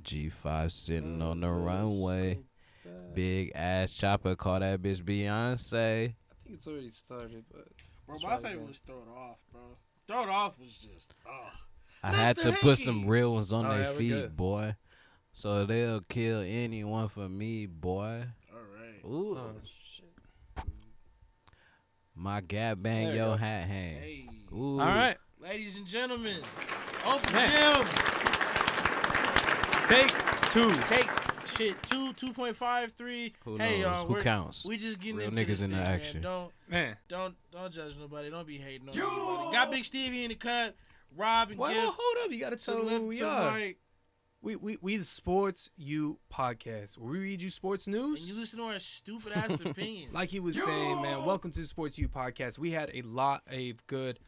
G5 sitting on the runway. Big ass chopper, call that bitch Beyonce. I think it's already started, but Bro, my favorite was Throw It Off, bro. Throw It Off was just, I had to put some real ones on Oh, their yeah, we're feet, good. boy. So they'll kill anyone for me, boy. alright. Ooh. Oh shit! My gap bang, There it yo goes. hat hang. Hey. Ooh. All right, Ladies and gentlemen, open Man. gym. take two. Take shit 2.53. Who Hey, knows? y'all, Who counts? We just getting Real into niggas this in the thing, action. Man. Man, Don't judge nobody. Don't be hating on nobody. Got Big Stevie in the cut. Rob and well, Gift hold up. You gotta to tell the who left we to the are. right. We the Sports U podcast. Where we read you sports And news. you listen to our stupid ass opinions. Like he was saying, man, welcome to the Sports U podcast. We had a lot of good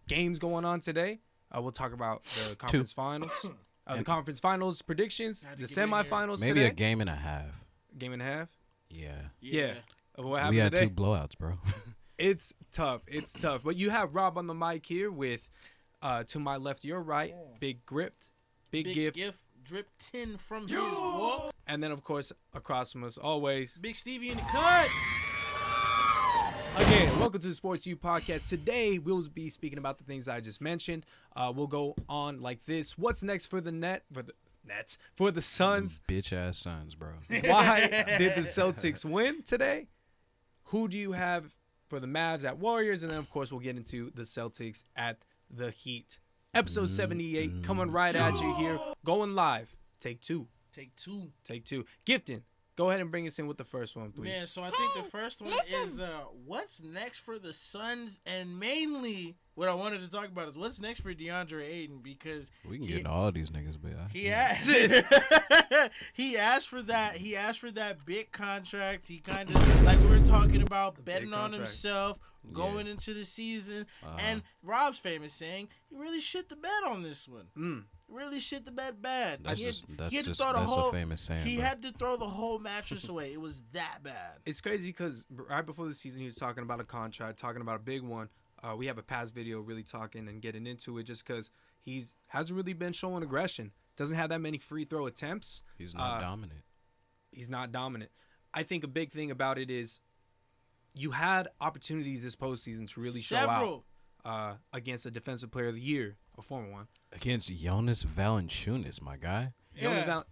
games going on today. We'll talk about the conference finals, the conference finals predictions, Had to the get in here. semifinals Maybe today. a game and a half. Game and a half. Yeah. Yeah. What We happened had today? 2 blowouts, bro. It's tough. It's tough. But you have Rob on the mic here with, to my left, your right, Big Gripped, Big Gift, drip 10 from his wall. and then of course across from us always. Big Stevie in the cut. Again, welcome to the Sports U podcast. Today we'll be speaking about the things I just mentioned. We'll go on like this. What's next for the Nets for the Suns? Bitch ass Suns, bro. Why did the Celtics win today? Who do you have for the Mavs at Warriors? And then of course we'll get into the Celtics at the Heat. Episode 78 coming right at you here, going live. Take two. Take two. Gifton, go ahead and bring us in with the first one, please. Man, so I think the first one is what's next for the Suns, and mainly what I wanted to talk about is what's next for Deandre Ayton, because We can get into all these niggas, but he asked he asked for that big contract. He kind of, like we were talking about, betting on contract. himself going into the season. And Rob's famous saying, "You really shit the bed on this one. Really shit the bed bad." That's He had- just he had to that's throw the a whole- famous saying. He bro. had to throw the whole mattress away. It was that bad. It's crazy because right before the season, he was talking about a contract, talking about a big one. We have a past video really talking and getting into it just because he's hasn't really been showing aggression. Doesn't have that many free throw attempts. He's not dominant. He's not dominant. I think a big thing about it is you had opportunities this postseason to really Several. show out against a Defensive Player of the Year, a former one. Against Jonas Valanciunas, my guy. Yeah,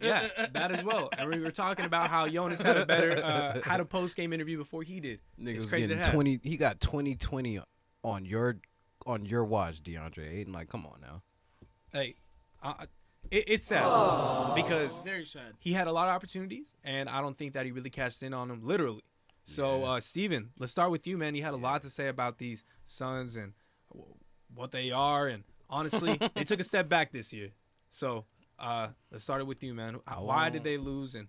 that as well. And we were talking about how Jonas had a better had a post game interview before he did. Nigga It's was crazy getting to have. 20. He got 20-20 on your watch, DeAndre Ayton. Like, come on now. Hey, it's sad because Very sad. he had a lot of opportunities, and I don't think that he really cashed in on them literally. So, Steven, let's start with you, man. You had a lot to say about these Suns and what they are, and honestly, they took a step back this year. So, let's start it with you, man. Why did they lose in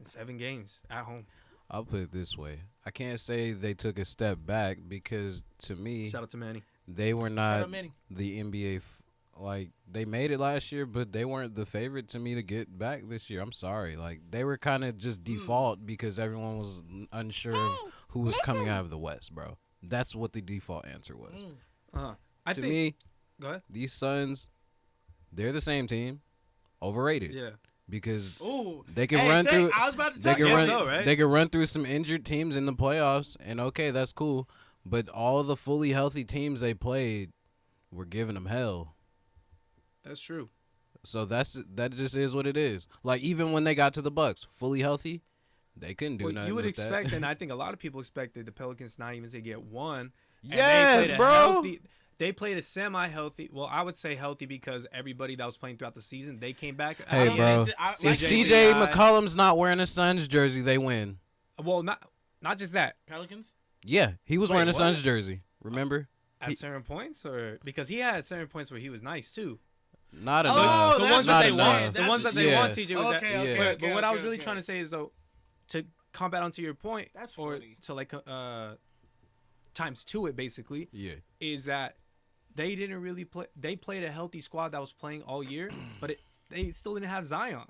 7 games at home? I'll put it this way. I can't say they took a step back because, to me, Shout out to Manny. they were Shout not out Manny. the NBA. Like, they made it last year, but they weren't the favorite to me to get back this year. I'm sorry. Like, they were kind of just default because everyone was unsure of who was coming out of the West, bro. That's what the default answer was. I To think. me, Go ahead. these Suns, they're the same team. Overrated. Yeah. Because Ooh. they can Hey, run through. I was about to They touch can on run. it. so, right? They can run through some injured teams in the playoffs, and okay, that's cool. But all the fully healthy teams they played were giving them hell. That's true. So that just is what it is. Like, even when they got to the Bucks, fully healthy, they couldn't do Well, nothing. you would with expect, that. and I think a lot of people expected the Pelicans not even to get one. And Yes, they played a bro. They played a semi-healthy. Well, I would say healthy because everybody that was playing throughout the season, they came back. Hey, don't bro. think that- If CJ McCollum's not wearing a Suns jersey, they win. Well, not just that. Pelicans? Yeah, he was Wait, wearing a what? Suns jersey. Remember? At certain points, or because he had certain points where he was nice too. Not Oh, enough. The that's ones what that Not they they enough. won, want. the That's ones that what they you- won, Yeah. CJ was Okay, that. okay, Yeah. But what I was really okay. trying to say is though, to combat onto your point, That's or funny. to like times two it basically Yeah. is that they didn't really play. They played a healthy squad that was playing all year, but they still didn't have Zion.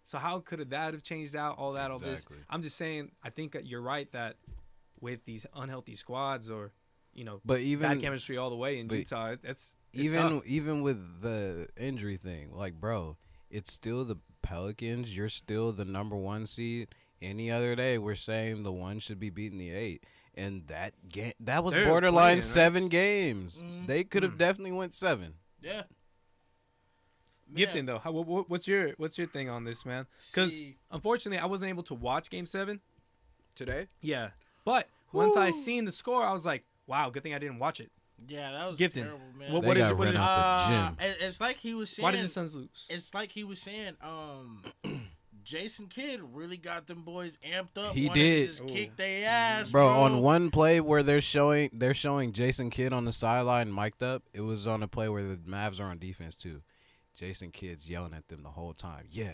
So how could that have changed out all that, all this? Exactly. I'm just saying. I think that you're right that with these unhealthy squads, or But even bad chemistry all the way in but Utah, it's even tough. even with the injury thing, like, bro, it's still the Pelicans, you're still the number 1 seed. Any other day, we're saying the 1 should be beating the 8. And that was They're borderline playing, right? 7 games. Mhm. They could have definitely went 7. Yeah. Gifting though, what's your thing on this, man? Because See. unfortunately, I wasn't able to watch Game 7. Today? Yeah, but once I seen the score, I was like, wow, good thing I didn't watch it. Yeah, that was Gifting. terrible, man. What They is got it? What ran is it? out the gym. It's like he was saying. Why did the Suns lose? It's like he was saying. Jason Kidd really got them boys amped up. He wanted did. to just kick their ass, Bro, on one play where they're showing Jason Kidd on the sideline mic'd up, it was on a play where the Mavs are on defense too. Jason Kidd's yelling at them the whole time. Yeah,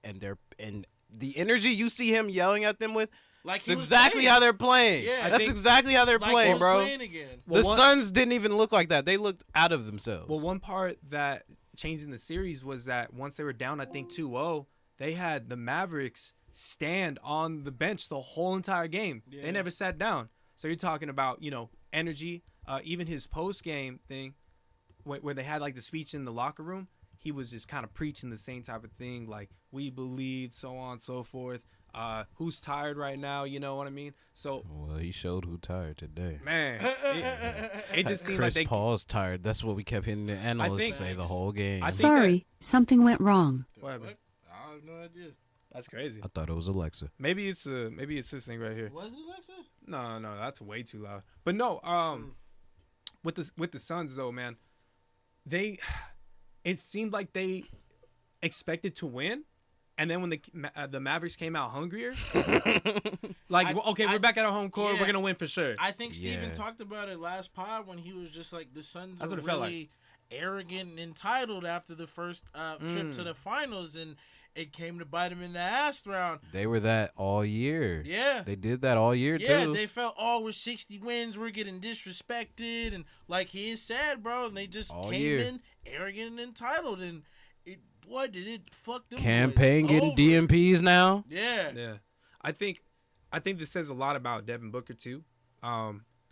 and the energy you see him yelling at them with, like it's exactly how they're playing. Yeah, that's exactly how they're like playing, he was bro. Playing again. The Suns didn't even look like that. They looked out of themselves. Well, one part that changed in the series was that once they were down, I think 2-0, they had the Mavericks stand on the bench the whole entire game. Yeah. They never sat down. So you're talking about, energy. Even his post-game thing, where they had, like, the speech in the locker room, he was just kind of preaching the same type of thing, like, we believe, so on and so forth. Who's tired right now? You know what I mean? So, well, he showed who tired today. man, it just seemed Chris like Paul's tired. That's what we kept hearing the analysts say the whole game. I think Sorry, something went wrong. What happened? I have no idea. That's crazy. I thought it was Alexa. Maybe it's this thing right here. Was it Alexa? No, that's way too loud. But no, with the Suns though, man, it seemed like they expected to win, and then when the Mavericks came out hungrier, we're back at our home court, yeah. we're gonna win for sure. I think Steven Yeah. talked about it last pod when he was just like the Suns That's are what it felt really arrogant and entitled after the first trip to the finals, and it came to bite them in the ass round. They were that all year. Yeah. They did that all year, Yeah, too. they felt, we're 60 wins, we're getting disrespected, and like he is sad, bro, and they just All came year. in arrogant and entitled, and did it fuck them Campaign boys getting over. DMPs now. Yeah. Yeah, I think this says a lot about Devin Booker too.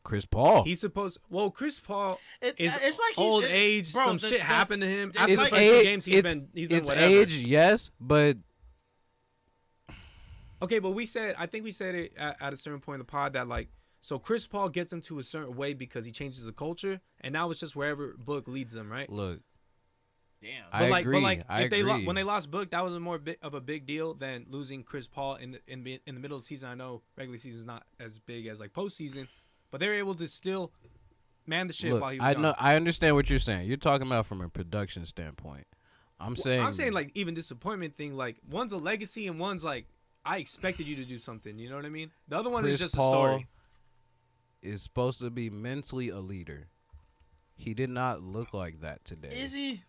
Chris Paul. Chris Paul It's is like he's- old age. bro, Some shit happened to him it's after the like- first two games. He's been it's whatever. age, yes, but Okay, but I think we said it at a certain point in the pod that so Chris Paul gets him to a certain way because he changes the culture, and now it's just wherever Book leads them, right? look, Damn. I agree. I if agree. when they lost Book, that was of a big deal than losing Chris Paul in the middle of the season. I know regular season is not as big as postseason, but they were able to still man the shit Look, while he was I gone. know. I understand what you're saying. You're talking about from a production standpoint. I'm saying even disappointment thing. Like one's a legacy and one's like I expected you to do something. You know what I mean? The other one Chris is just Paul a story. is supposed to be mentally a leader. He did not look like that today. Is he?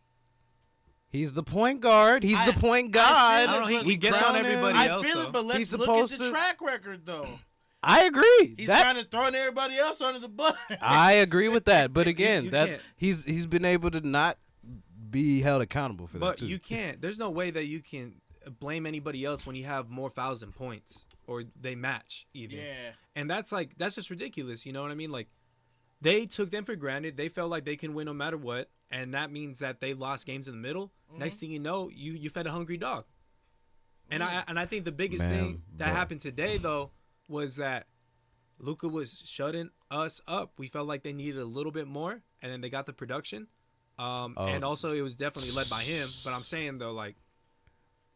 He's the point guard. He's the point guard. feel I don't know. He gets on crown him. everybody I else. feel though. it, but let's He's look at supposed the to- track record, though. I agree. He's That- trying to throw everybody else under the bus. I agree with that. But again, you that can't. he's been able to not be held accountable for that But too. you can't. There's no way that you can blame anybody else when you have more fouls and points or they match even. Yeah. And that's just ridiculous. You know what I mean? Like they took them for granted. They felt like they can win no matter what, and that means that they lost games in the middle. Next thing you know, you fed a hungry dog. And I think the biggest Man, thing that but- happened today though was that Luka was shutting us up. We felt like they needed a little bit more, and then they got the production. And also it was definitely led by him. But I'm saying though, like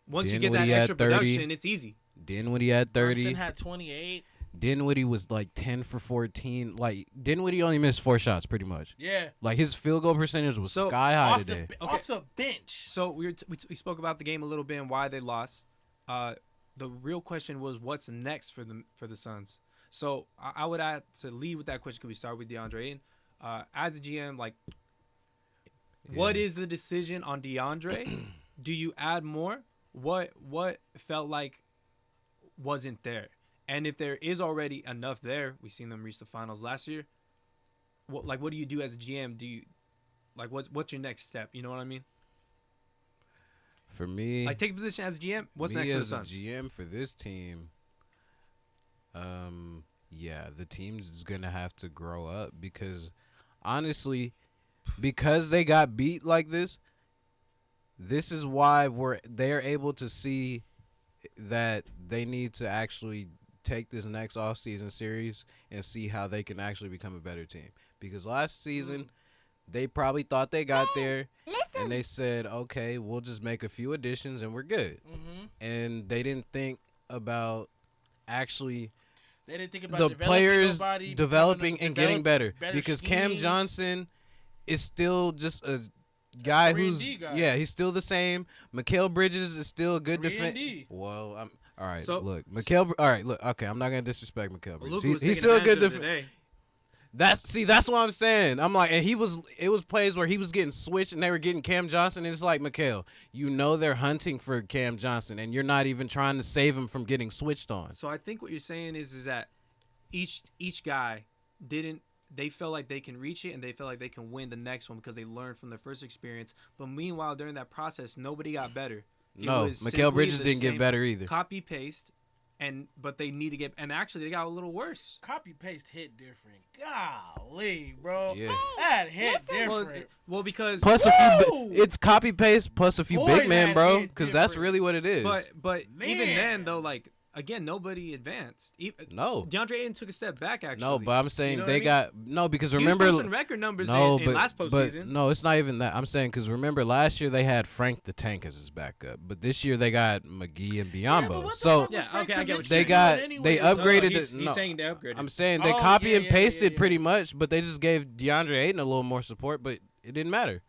once you Then get when that he had extra 30, production, it's easy. Dinwiddie had 30. Brunson had 28. Dinwiddie was like 10 for 14. Like Dinwiddie only missed 4 shots pretty much. Yeah. Like his field goal percentage was So, sky high Off today. off the bench. So we spoke about the game a little bit and why they lost. The real question was what's next for the Suns. So I would have to lead with that question. Could we start with Deandre Ayton? As a GM, like, what is the decision on Deandre? Do you add more? What felt like wasn't there? And if there is already enough there, we've seen them reach the finals last year. What do you do as a GM? Do you what's your next step? You know what I mean? For me, Like take a position as a GM. What's me next for the as a Suns? GM for this team, yeah, the team's gonna have to grow up because honestly, because they got beat like this, this is why they're able to see that they need to actually take this next offseason series and see how they can actually become a better team. Because last season, they probably thought they got there, and they said, okay, we'll just make a few additions and we're good. And they didn't think about actually They didn't think about the players nobody, developing and getting better. Because schemes. Cam Johnson is still just a guy who's 3&D guy. yeah, he's still the same. Mikal Bridges is still a good 3&D. defense. Well, I'm all right. So- look, Mikal. All right, look. Okay, I'm not gonna disrespect Mikal Bridges. Luka was He's taking still a good advantage of defense. today. That's what I'm saying. I'm like, and it was plays where he was getting switched and they were getting Cam Johnson. And it's like, Mikal, you know they're hunting for Cam Johnson, and you're not even trying to save him from getting switched on. So I think what you're saying is that each guy they felt like they can reach it and they felt like they can win the next one because they learned from their first experience. But meanwhile, during that process, nobody got better. No, was Mikal simply Bridges the didn't get same better either. Copy paste, but they need to get, and actually they got a little worse. Copy paste hit different. Golly, bro. Yeah. That hit Well, different. because Plus it's copy paste plus a few Boy, big men, that bro. hit Because that's different. really what it is. but even Man. then though, like again, nobody advanced. No. DeAndre Ayton took a step back actually. No, but I'm saying You know they what I mean? got no because He was remember posting record numbers no, in last postseason. no, it's not even that. I'm saying because remember last year they had Frank the Tank as his backup, but this year they got McGee and Yeah, but Biombo. what the so fuck was Yeah, Frank okay, I get what Kaminsky they you're got doing they anyway? upgraded he's it. No, saying they upgraded. I'm saying they Oh, copy yeah, and yeah, pasted yeah. pretty much, but they just gave DeAndre Ayton a little more support, but it didn't matter.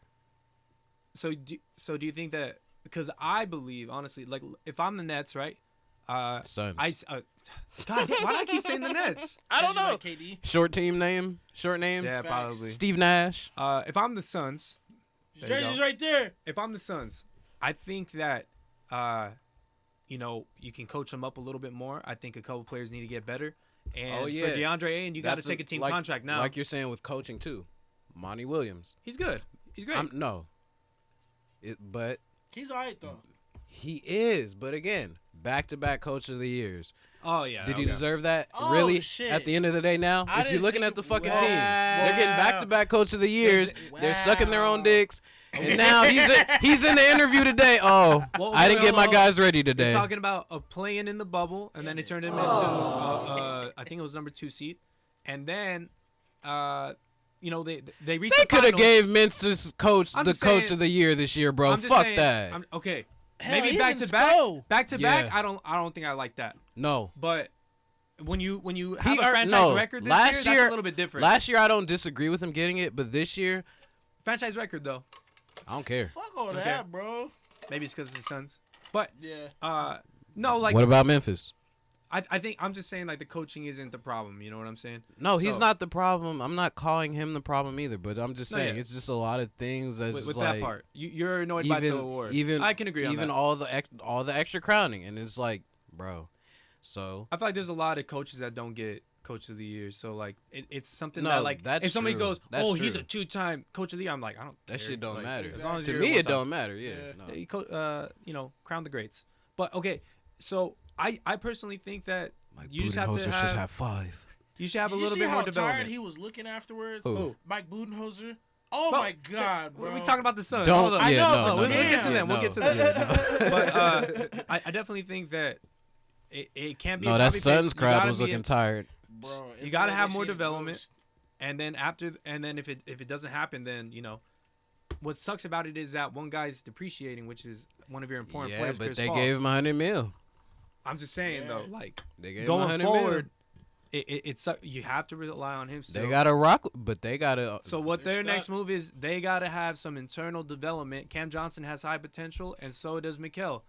So do you think that? Because I believe honestly, like if I'm the Nets, right? Suns. God, why do I keep saying the Nets? I don't Because you know. like KD. Short names. Yeah, Facts. probably. Steve Nash. If I'm the Suns, His There you jersey's go. right there. if I'm the Suns, I think that you can coach them up a little bit more. I think a couple players need to get better. And Oh, yeah. for DeAndre Ayton, you got to That's take a team like- contract now. Like you're saying with coaching too. Monty Williams. He's good. He's great. No. But He's alright though. he is. But again, back-to-back Coach of the Years. Oh yeah. Did he okay. deserve that? Oh, Really? shit. At the end of the day now? I If you're didn't looking think- at the fucking Wow. team, they're getting back-to-back Coach of the Years. Wow. They're sucking their own dicks. And now he's in the interview today. Oh, Well, I didn't wait, get my hold on. guys ready You're today. talking about a playing in the bubble, and then it turned him into I think it was number 2 seed, and then they reached. They the could have finals. gave Memphis coach I'm the just Coach saying- of the Year this year, bro. I'm just Fuck saying, that. Okay, Hell, maybe even back to back. Spo. Back to back. Yeah. I don't think I like that. No. But when you have He a earned- franchise no. record this Last year, year- that's a little bit different. Last year I don't disagree with him getting it, but this year franchise record though, I don't care. Fuck all Okay. that, bro. maybe it's because it's the Suns. But Yeah. no, like What about Memphis? I think I'm just saying like the coaching isn't the problem. You know what I'm saying? No, he's So- not the problem. I'm not calling him the problem either, but I'm just No, saying yeah. it's just a lot of things that's With just that like part, you're annoyed by the award. I can agree on even that. all the extra crowning, and it's like, bro. So I feel like there's a lot of coaches that don't get Coach of the Year. So like it's something No, that like that's if somebody true. goes, That's oh, he's true. a 2-time Coach of the Year, I'm like, I don't. that care. shit don't Like, matter. As long as To you're me, one it time. don't matter. Yeah. Yeah. No. Crown the greats. But okay, so I personally think that Mike you just have to Budenholzer have, should have 5. you should have a Did you little see bit how more tired development. he was looking afterwards? Who? Mike Budenholzer. Oh Well, my God, bro. We talking about the Suns. Don't. Hold up. I Yeah, know, no, but no, we'll no, get to yeah, them. We'll no. get to them. Yeah, no. But I definitely think that it can't be. No, a that copy-paste. Suns You crowd gotta was be looking tired. Bro, You gotta it's like have they more seen a development. ghost. And then if it doesn't happen, then what sucks about it is that one guy's depreciating, which is one of your important Yeah, players. but Chris they Paul. gave him $100 million. I'm just saying Yeah. though, like They gave going him $100 forward, it's you have to rely on him. million. Still. They got to rock, but they got to. So what They're their next stuck. move is, they got to have some internal development. Cam Johnson has high potential, and so does Mikal.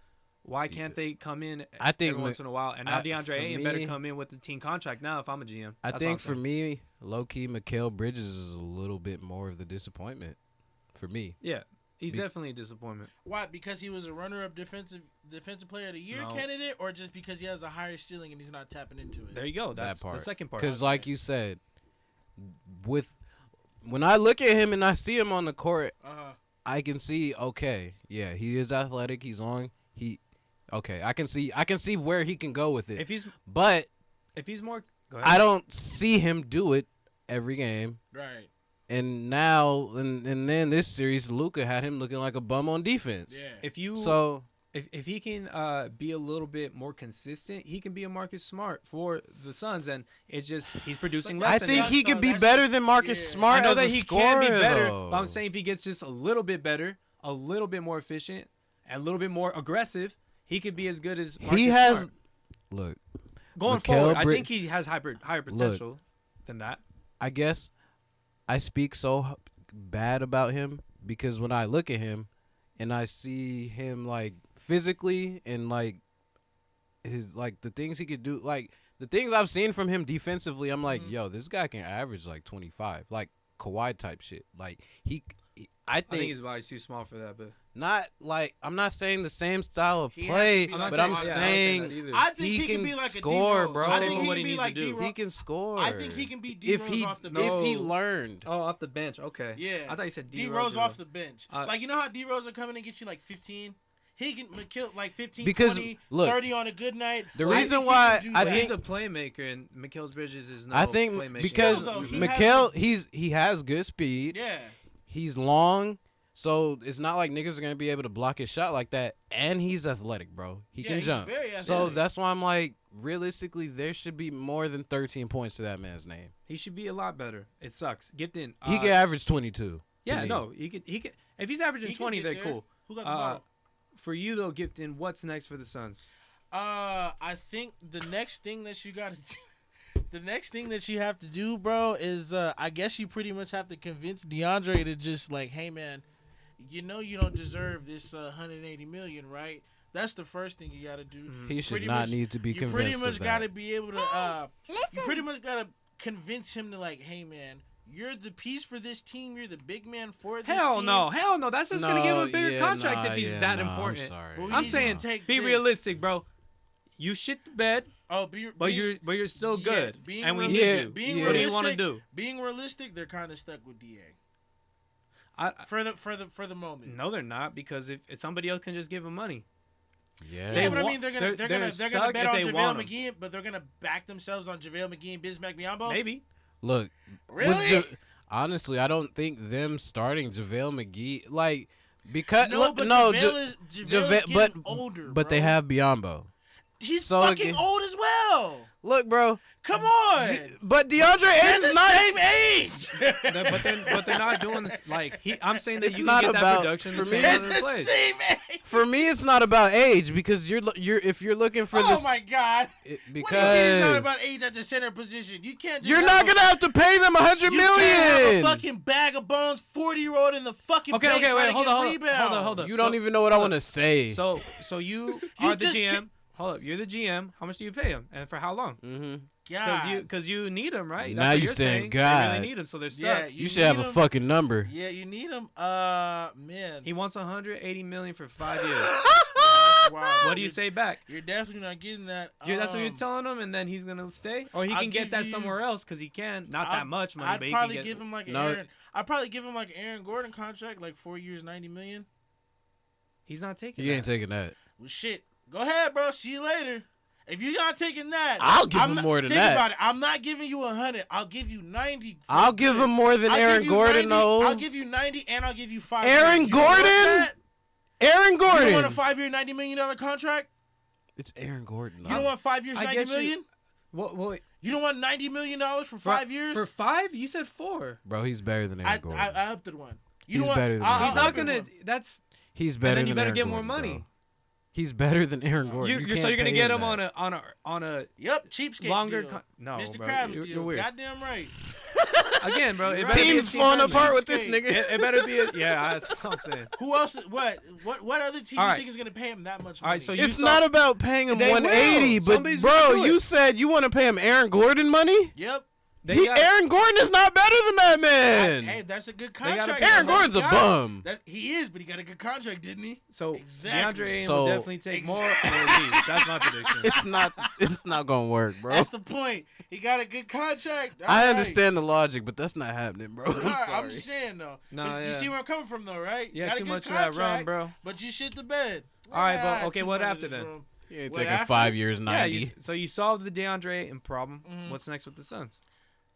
Why can't they come in I think every once in a while? And now DeAndre for Ayton better me- come in with the team contract now if I'm a GM. I That's all think I'm for saying. me, low key, Mikal Bridges is a little bit more of the disappointment. For me, Yeah, he's Be- definitely a disappointment. Why? Because he was a runner-up defensive player of the year No. candidate, or just because he has a higher ceiling and he's not tapping into it? There you go. That's that part. the second part. Because like you said, when I look at him and I see him on the court, I can see, okay, yeah, he is athletic. He's on. Okay, I can see where he can go with it. If he's But more, go ahead. I don't see him do it every game. Right. And now, and then this series, Luka had him looking like a bum on defense. Yeah. If you So if he can be a little bit more consistent, he can be a Marcus Smart for the Suns, and it's just he's producing But less. I than think that. he could be That's better just- than Marcus yeah. Smart I know as that a he scorer, can be better, though. but I'm saying if he gets just a little bit better, a little bit more efficient, and a little bit more aggressive, he could be as good as Marcus he has. Smart. Look, Going Mikal forward. I Brid- think he has higher potential than that. I guess I speak so bad about him because when I look at him and I see him like physically and like his like the things he could do, like the things I've seen from him defensively, I'm like, yo, this guy can average like 25, like Kawhi type shit. Like I I think think his body's too small for that, but not like I'm not saying the same style of He has to play, be I'm like but not I'm saying saying that either. I think he he can can be like a score, D-Rose. bro. I think Tell me he what can he be needs like to do. D-Rose. he can score. I think he can be if D-Rose he off the if bench. he No. learned. Oh, off the bench. Okay. Yeah. I thought you said D-Rose off the bench. Uh, Like, you know how D-Rose will come in and get you like 15? He can kill like 15, Because, 20, look, 30 on a good night. the I reason think he why can do I that. think- He's a playmaker, and Mikal Bridges is no I think playmaker. because Still, though, he Mikal, has he has good speed. Yeah. He's long, so it's not like niggas are gonna be able to block his shot like that. And he's athletic, bro. He Yeah, can he's jump. very So athletic. that's why I'm like, realistically, there should be more than 13 points to that man's name. He should be a lot better. It sucks. Gifted. He could average 22. to Yeah, me. no, he could. He could. If he's averaging He can 20, get they're there. cool. Who got the Uh, ball? For you though, Gifted, what's next for the Suns? I think the next thing that you got to do, the next thing that you have to do, bro, is I guess you pretty much have to convince Deandre to just like, hey man, you know you don't deserve this 180 million, right? That's the first thing you got to do. He should Pretty not much- need to be You convinced pretty of much that. got to be able to. You pretty much got to convince him to like, hey man, you're the piece for this team. You're the big man for this Hell team. no, hell no. That's just gonna give him a bigger contract nah, if he's yeah, that nah, important. I'm sorry. But we I'm need saying, to take be this. realistic, bro. You shit the bed, Oh, but you're still yeah, good, being and we realistic- need you. being What do you want to realistic- do? Being realistic, they're kind of stuck with Da I, for the moment. no, they're not, because if somebody else can just give him money. Yeah. They Yeah, but I wa- mean, they're they're gonna stuck bet if on they JaVale want 'em. McGee, but they're gonna back themselves on JaVale McGee and Bismack Biyombo. Maybe. Look, Really? with honestly, I don't think them starting JaVale McGee like because No, look, but no, JaVale is JaVale- getting older, but they bro. have Biyombo. He's so fucking again- old as well. Look, bro, Come on, but DeAndre they're Ayton's the not. same age. But they're not doing this. Like I'm saying that It's you not can get about- that production for the me, same It's other the place. same age. For me, it's not about age because you're if you're looking for Oh this my god. it- What do you mean it's not because about age at the center position? You can't. Just you're have not a- gonna have to pay them $100 You can't have a million. fucking bag of bones, 40-year-old in the fucking Okay, paint okay, trying wait, to hold get a on, rebound. hold on. You don't even know what I want to say. So you You are the just GM. can't- Hold up, you're the GM. How much do you pay him, and for how long? mm-hmm. God. Because you need him, right? Now That's what you you're saying They God. really need him, so they're stuck. Yeah, You should have need a 'em. fucking number. Yeah, you need him. Man. He wants 180 million for 5 years. That's wild. What do you say back? You're definitely not getting that. That's what you're telling him, and then he's gonna stay, or he I'll can get give that you- somewhere else because he can. Not that much money, I'd but he probably can get. give him like No. I'd probably give him like Aaron Gordon contract, like 4 years, 90 million. He's not taking. You ain't that. taking that. Well, shit. Go ahead, bro. See you later. If you're not taking that, I'll give I'm him not- more than think that. About it. I'm not giving you 100. I'll give you 90. for I'll give good. him more than I'll Aaron give you Gordon 90, though. I'll give you 90 and I'll give you 5 Aaron years. You don't want Gordon? that? Aaron You don't want a Gordon. 5-year, $90 million contract? It's Aaron Gordon. You don't want 5 years, I 90 get you. million? What? You don't want $90 million for 5 years? For 5? You said 4. Bro, he's better than Aaron I Gordon. upped it one. You He's don't want, better than I'll- Aaron He's I'll not up it gonna. one. That's. He's better then you than better Aaron get more Gordon, money. bro. He's better than Aaron Gordon. So can't you're gonna pay get him him that. on a Yep, cheapskate longer. deal. No, Mr. bro, Krabs you're deal. weird. Goddamn right. Again, bro. It Right. better be a Team's team falling friendly. apart with this Cheapskate. nigga. It better be. Yeah, that's what I'm saying. Who else? What other team All you right. think is gonna pay him that much All money? right, so you It's saw- not about paying him They will. 180, but Somebody's bro, gonna do you it. said you want to pay him Aaron Gordon money. Yep. They got- Aaron Gordon is not better than that man. Hey, that's a good gotta contract. pay Aaron though. Gordon's a He got bum. it. He is, but he got a good contract, didn't he? So Exactly. DeAndre Ayton So- will definitely take more or leave. That's my prediction. It's not gonna work, bro. That's the point. He got a good contract. All I right. understand the logic, but that's not happening, bro. All I'm right, sorry. I'm just saying though. Nah, But yeah. You see where I'm coming from though, right? Yeah, Got a too good much of that rum, contract, bro. But you shit the bed. All right, but Ah, okay, too what much of after this then? rum. You ain't What taking after? 5 years, Yeah, 90. so you solved the DeAndre Ayton problem. Mm-hmm. What's next with the Suns?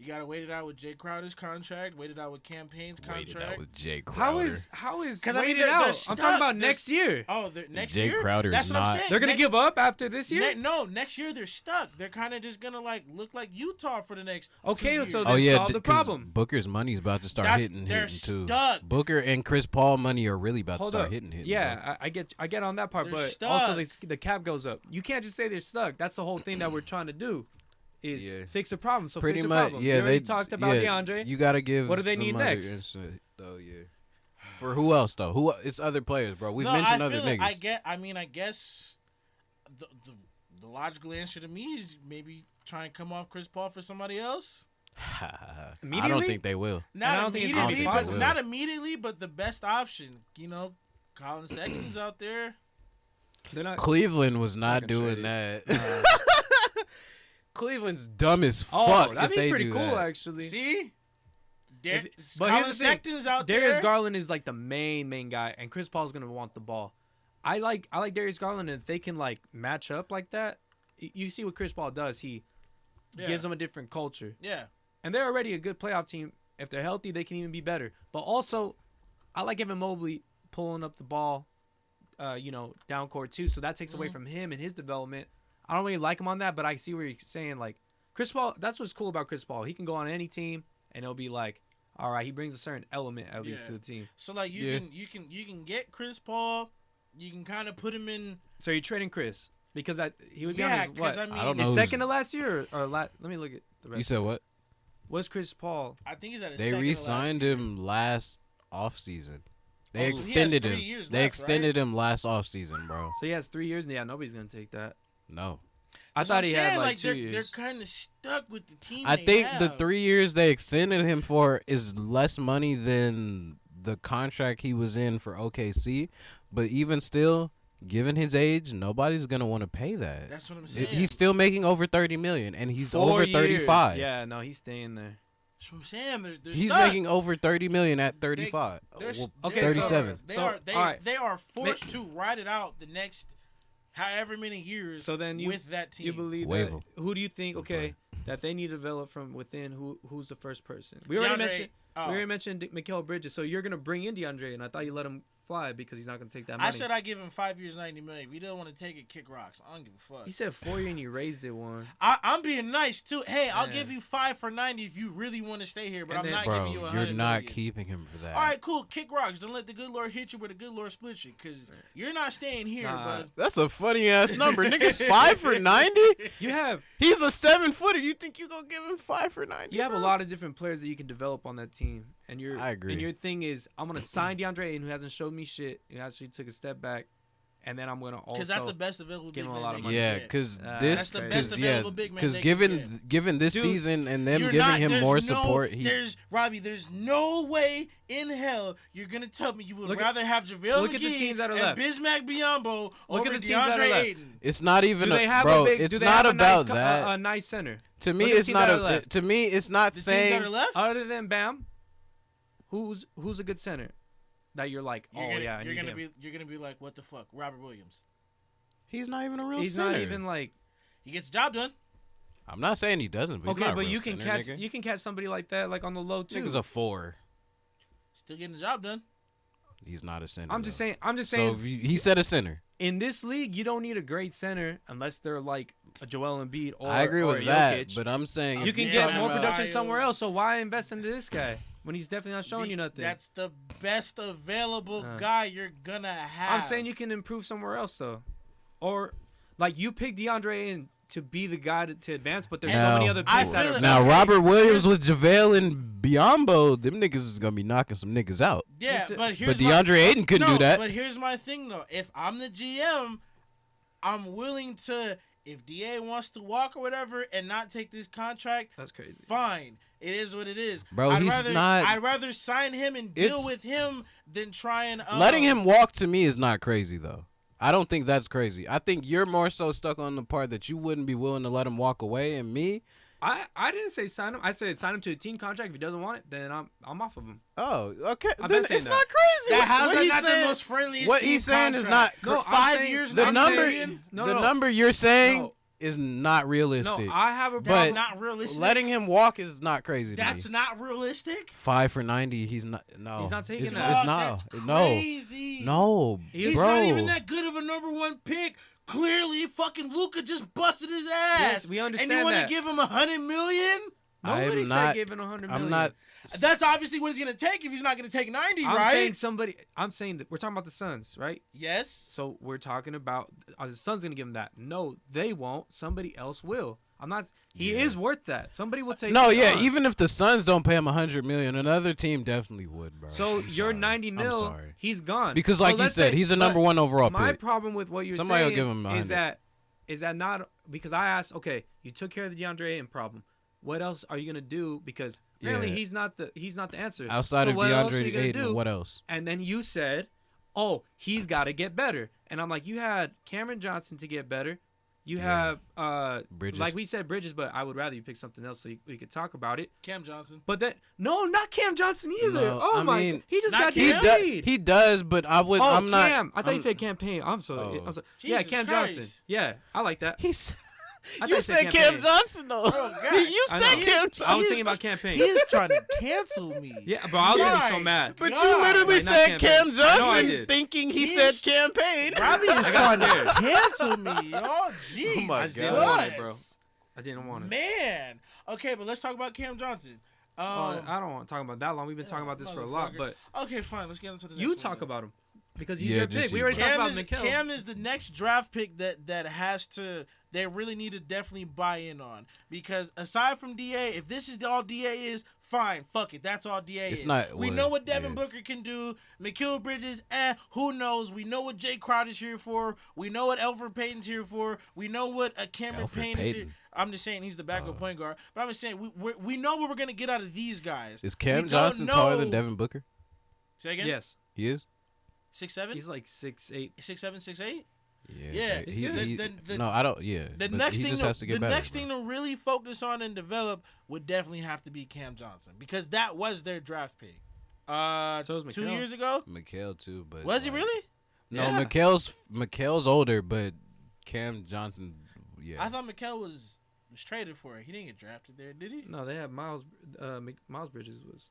You gotta wait it out with Jay Crowder's contract. Wait it out with Campaign's contract. Waited out with Jay Crowder. How is 'Cause, waited they're out? stuck. I'm talking about They're next year. Oh, next Jay year. Crowder That's is what I'm not- saying. They're gonna give up after this year. No, next year they're stuck. They're kind of just gonna like look like Utah for the next. Okay, 2 years. so Oh then yeah, solve the 'cause problem. Booker's money's about to start They're hitting too. stuck. Booker and Chris Paul money are really about Hold to start up. hitting. Yeah, I get on that part, They're but stuck. also the cap goes up. You can't just say they're stuck. That's the whole thing that we're trying to do, is Yeah. fix a problem. So Pretty fix a much. problem. Yeah, we already they talked about DeAndre. You gotta give. What do they some need other next? insight, though, yeah. For who else though? Who? It's other players, bro. We've mentioned other niggas. I guess the logical answer to me is maybe try and come off Chris Paul for somebody else. I don't Immediately? think they will. I Not don't think it's gonna be immediately, but possible. not immediately, but the best option. Colin Sexton's out there. They're not. Cleveland was not Fucking doing trade. that. Cleveland's dumb as fuck. Oh, that'd if be they pretty do cool, that. actually. See, But Colin here's the thing. Sexton's out Darius there. Garland is like the main guy, and Chris Paul's gonna want the ball. I like Darius Garland, and if they can like match up like that, you see what Chris Paul does. He gives them a different culture, Yeah, and they're already a good playoff team. If they're healthy, they can even be better. But also, I like Evan Mobley pulling up the ball, down court too. So that takes away from him and his development. I don't really like him on that, but I see where you're saying like Chris Paul. That's what's cool about Chris Paul. He can go on any team, and it'll be like, all right, he brings a certain element at least to the team. so like you can get Chris Paul. You can kind of put him in. So you're trading Chris because he would be Yeah, on his 'cause what? I mean, I don't know. His who's- second to last year or let me look at the rest. You said what? What's Chris Paul? I think he's at his They second to last re-signed year. him last offseason. They Oh, so he has extended 3 him. years They left, extended him last offseason, bro. So he has 3 years. Yeah, nobody's gonna take that. No. I That's what thought I'm he had saying, like 2 they're, years. They're kind of stuck with the team. I they think the have. 3 years they extended him for is less money than the contract he was in for OKC. But even still, given his age, nobody's gonna want to pay that. That's what I'm saying. He's still making over $30 million, and he's 4 over years. 35. Yeah, no, he's staying there. That's what I'm saying. They're He's stuck. making over $30 million at 35. They're, Well, okay, 37. They So, are all right. they are forced to ride it out the next however many years. So then with that team, You believe Wave that? him. Who do you think? Okay, that they need to develop from within. Who's the first person? We already DeAndre, mentioned. We already mentioned Mikal Bridges. So you're gonna bring in DeAndre, and I thought you let him fly because he's not gonna take that money. I said I give him 5 years, $90 million. If he doesn't want to take it, kick rocks. I don't give a fuck. You said 4 years and you raised it one. I'm being nice too. Hey, I'll Yeah. give you 5 for 90 if you really want to stay here, but And I'm then- not Bro, giving you 100 you're not million. keeping him for that. All right, cool. Kick rocks. Don't let the good Lord hit you, where the good Lord split you, because you're not staying here, Nah. bud. That's a funny ass number, nigga. 5 for 90? You have He's a 7-footer. You think you gonna give him 5 for 90? you have a bro? lot of different players that you can develop on that team, and I agree. And your thing is, I'm gonna sign DeAndre Ayton, who hasn't showed me shit, who actually took a step back, and then I'm gonna also Because that's the best available give big him a man lot they of can money. Yeah, get. because That's this, the because best yeah, available big man because they given can given this Dude, season and them You're giving not- him there's more no- support, there's no way in hell you're gonna tell me you would Look at- rather have JaVale look at the McGee teams that are and left. Bismack Biyombo Look over at the teams that are DeAndre left. Ayton. it's not even Do they have bro. a big? It's Do they not have about a nice, that. A nice center? To me, Look at the it's teams not that are left. to me, it's not The teams saying. that are left, Other than Bam, who's a good center that you're like, oh you're yeah, I you're need gonna him. be you're gonna be like, what the fuck, Robert Williams. He's not even a real He's center. not even like He gets the job done. I'm not saying he doesn't, but he's okay, not a but real you can center, catch nigga. you can catch somebody like that like on the low too. Nigga's a 4. Still getting the job done. He's not a center. I'm just though. saying. I'm just So saying. if he said a center. In this league, you don't need a great center unless they're like a Joel Embiid or I agree or with a that, Jokic. but I'm saying You if can you're get talking more about- production somewhere else. So why invest into this guy when he's definitely not showing you nothing? That's the best available Uh. guy you're gonna have. I'm saying you can improve somewhere else though, or like you pick DeAndre in to be the guy to advance, but there's so Now- many other I picks that feel are it. Now Okay, Robert Williams with JaVale and Biyombo, them niggas is gonna be knocking some niggas out. Yeah, It's a- but But here's DeAndre Ayton couldn't no, do that. But here's my thing though. If I'm the GM, I'm willing to. If DA wants to walk or whatever and not take this contract, That's crazy. fine. It is what it is. Bro, I'd he's rather, not- I'd rather sign him and deal It's- with him than try and Letting him walk to me is not crazy though. I don't think that's crazy. I think you're more so stuck on the part that you wouldn't be willing to let him walk away, and me, I didn't say sign him. I said sign him to a team contract. If he doesn't want it, then I'm off of him. oh, okay, I've then been saying it's that. not crazy. That how's What that he's not saying- the most friendliest What team he's saying is contract? not No, for I'm 5 saying- years. the $90 number. million? No, the no. number you're saying. No, is not realistic. No, I have a That's But not realistic. letting him walk is not crazy. That's to me. not realistic. 5 for 90. He's not. No, He's not taking it's, that. It's not. That's No, crazy. no, He's bro. not even that good of a number 1 pick. Clearly, fucking Luka just busted his ass. Yes, we understand And you want that. to give him $100 million? Nobody I'm said not- giving 100 million. I'm not. That's obviously what he's gonna take if he's not gonna take 90, I'm right? saying that we're talking about the Suns, right? Yes. So we're talking about are the Suns gonna give him that? No, they won't. Somebody else will. I'm not. He Yeah. is worth that. Somebody will take. No, it yeah. on. Even if the Suns don't pay him 100 million, another team definitely would, bro. So I'm your sorry. 90 I'm mil, sorry. he's gone. Because, So like you let's said, say- he's a but number 1 overall My pick. problem with what you're Somebody will saying give him is 100. that not because I asked. Okay, you took care of the DeAndre Ayton problem. What else are you gonna do? Because apparently Yeah. he's not the answer. Outside So of what else are you DeAndre gonna Ayton, do? what else? And then you said, "Oh, he's got to get better." And I'm like, "You had Cameron Johnson to get better. You Yeah. have Bridges. like we said Bridges, but I would rather you pick something else so we could talk about it." Cam Johnson. But that no, not Cam Johnson either. No, Oh I my, mean, he just not got Cam? paid. He does, but I would. Oh, I'm not. Cam. I thought you I'm- said campaign. I'm sorry. Oh. I'm sorry. Yeah, Jesus Cam Christ. Johnson. Yeah, I like that. He's. I thought You you said Cam campaign. Johnson though. Oh, God. You I said know. Cam I was Johnson. thinking about campaign. He is trying to cancel me. Yeah, bro, I was getting so Right. mad. But God. you literally Like, not said campaign. Cam I know I Johnson, did. thinking he He said is- campaign. Robbie is I trying got to cancel me. Oh, jeez. Oh, my I didn't God. want it, bro. I didn't want it. Man. Okay, but let's talk about Cam Johnson. I don't want to talk about that long. We've been talking about this for a lot, motherfucker. but Okay, fine. Let's get into the next you one talk then. about him because he's Yeah, your just pick. We you. already talked Cam about is, Mikal. Cam is the next draft pick that has to they really need to definitely buy in on, because aside from DA, if this is all DA is, fine, fuck it, that's all DA It's is. not- We well, know what Devin yeah. Booker can do. Mikal Bridges, who knows? We know what Jay Crowder's here for. We know what Elfrid Payton's here for. We know what Cameron Elfrid Payne is here. Payton. I'm just saying he's the backup point guard, but I'm just saying we know what we're gonna get out of these guys. Is We Cam don't Johnson taller than know- Devin Booker? Say again. Yes, He is. 6'7", he's like 6'8". 6'7", 6'8". Yeah. Yeah, he's good. No, I don't. Yeah. The but next he thing, just has to get the better, next bro. thing to really focus on and develop would definitely have to be Cam Johnson, because that was their draft pick. So was 2 Mikal. years ago. Mikal too, but Was he like- really? No, Yeah. Mikal's older, but Cam Johnson. Yeah. I thought Mikal was traded for it. He didn't get drafted there, did he? No, they have Miles. Miles Bridges was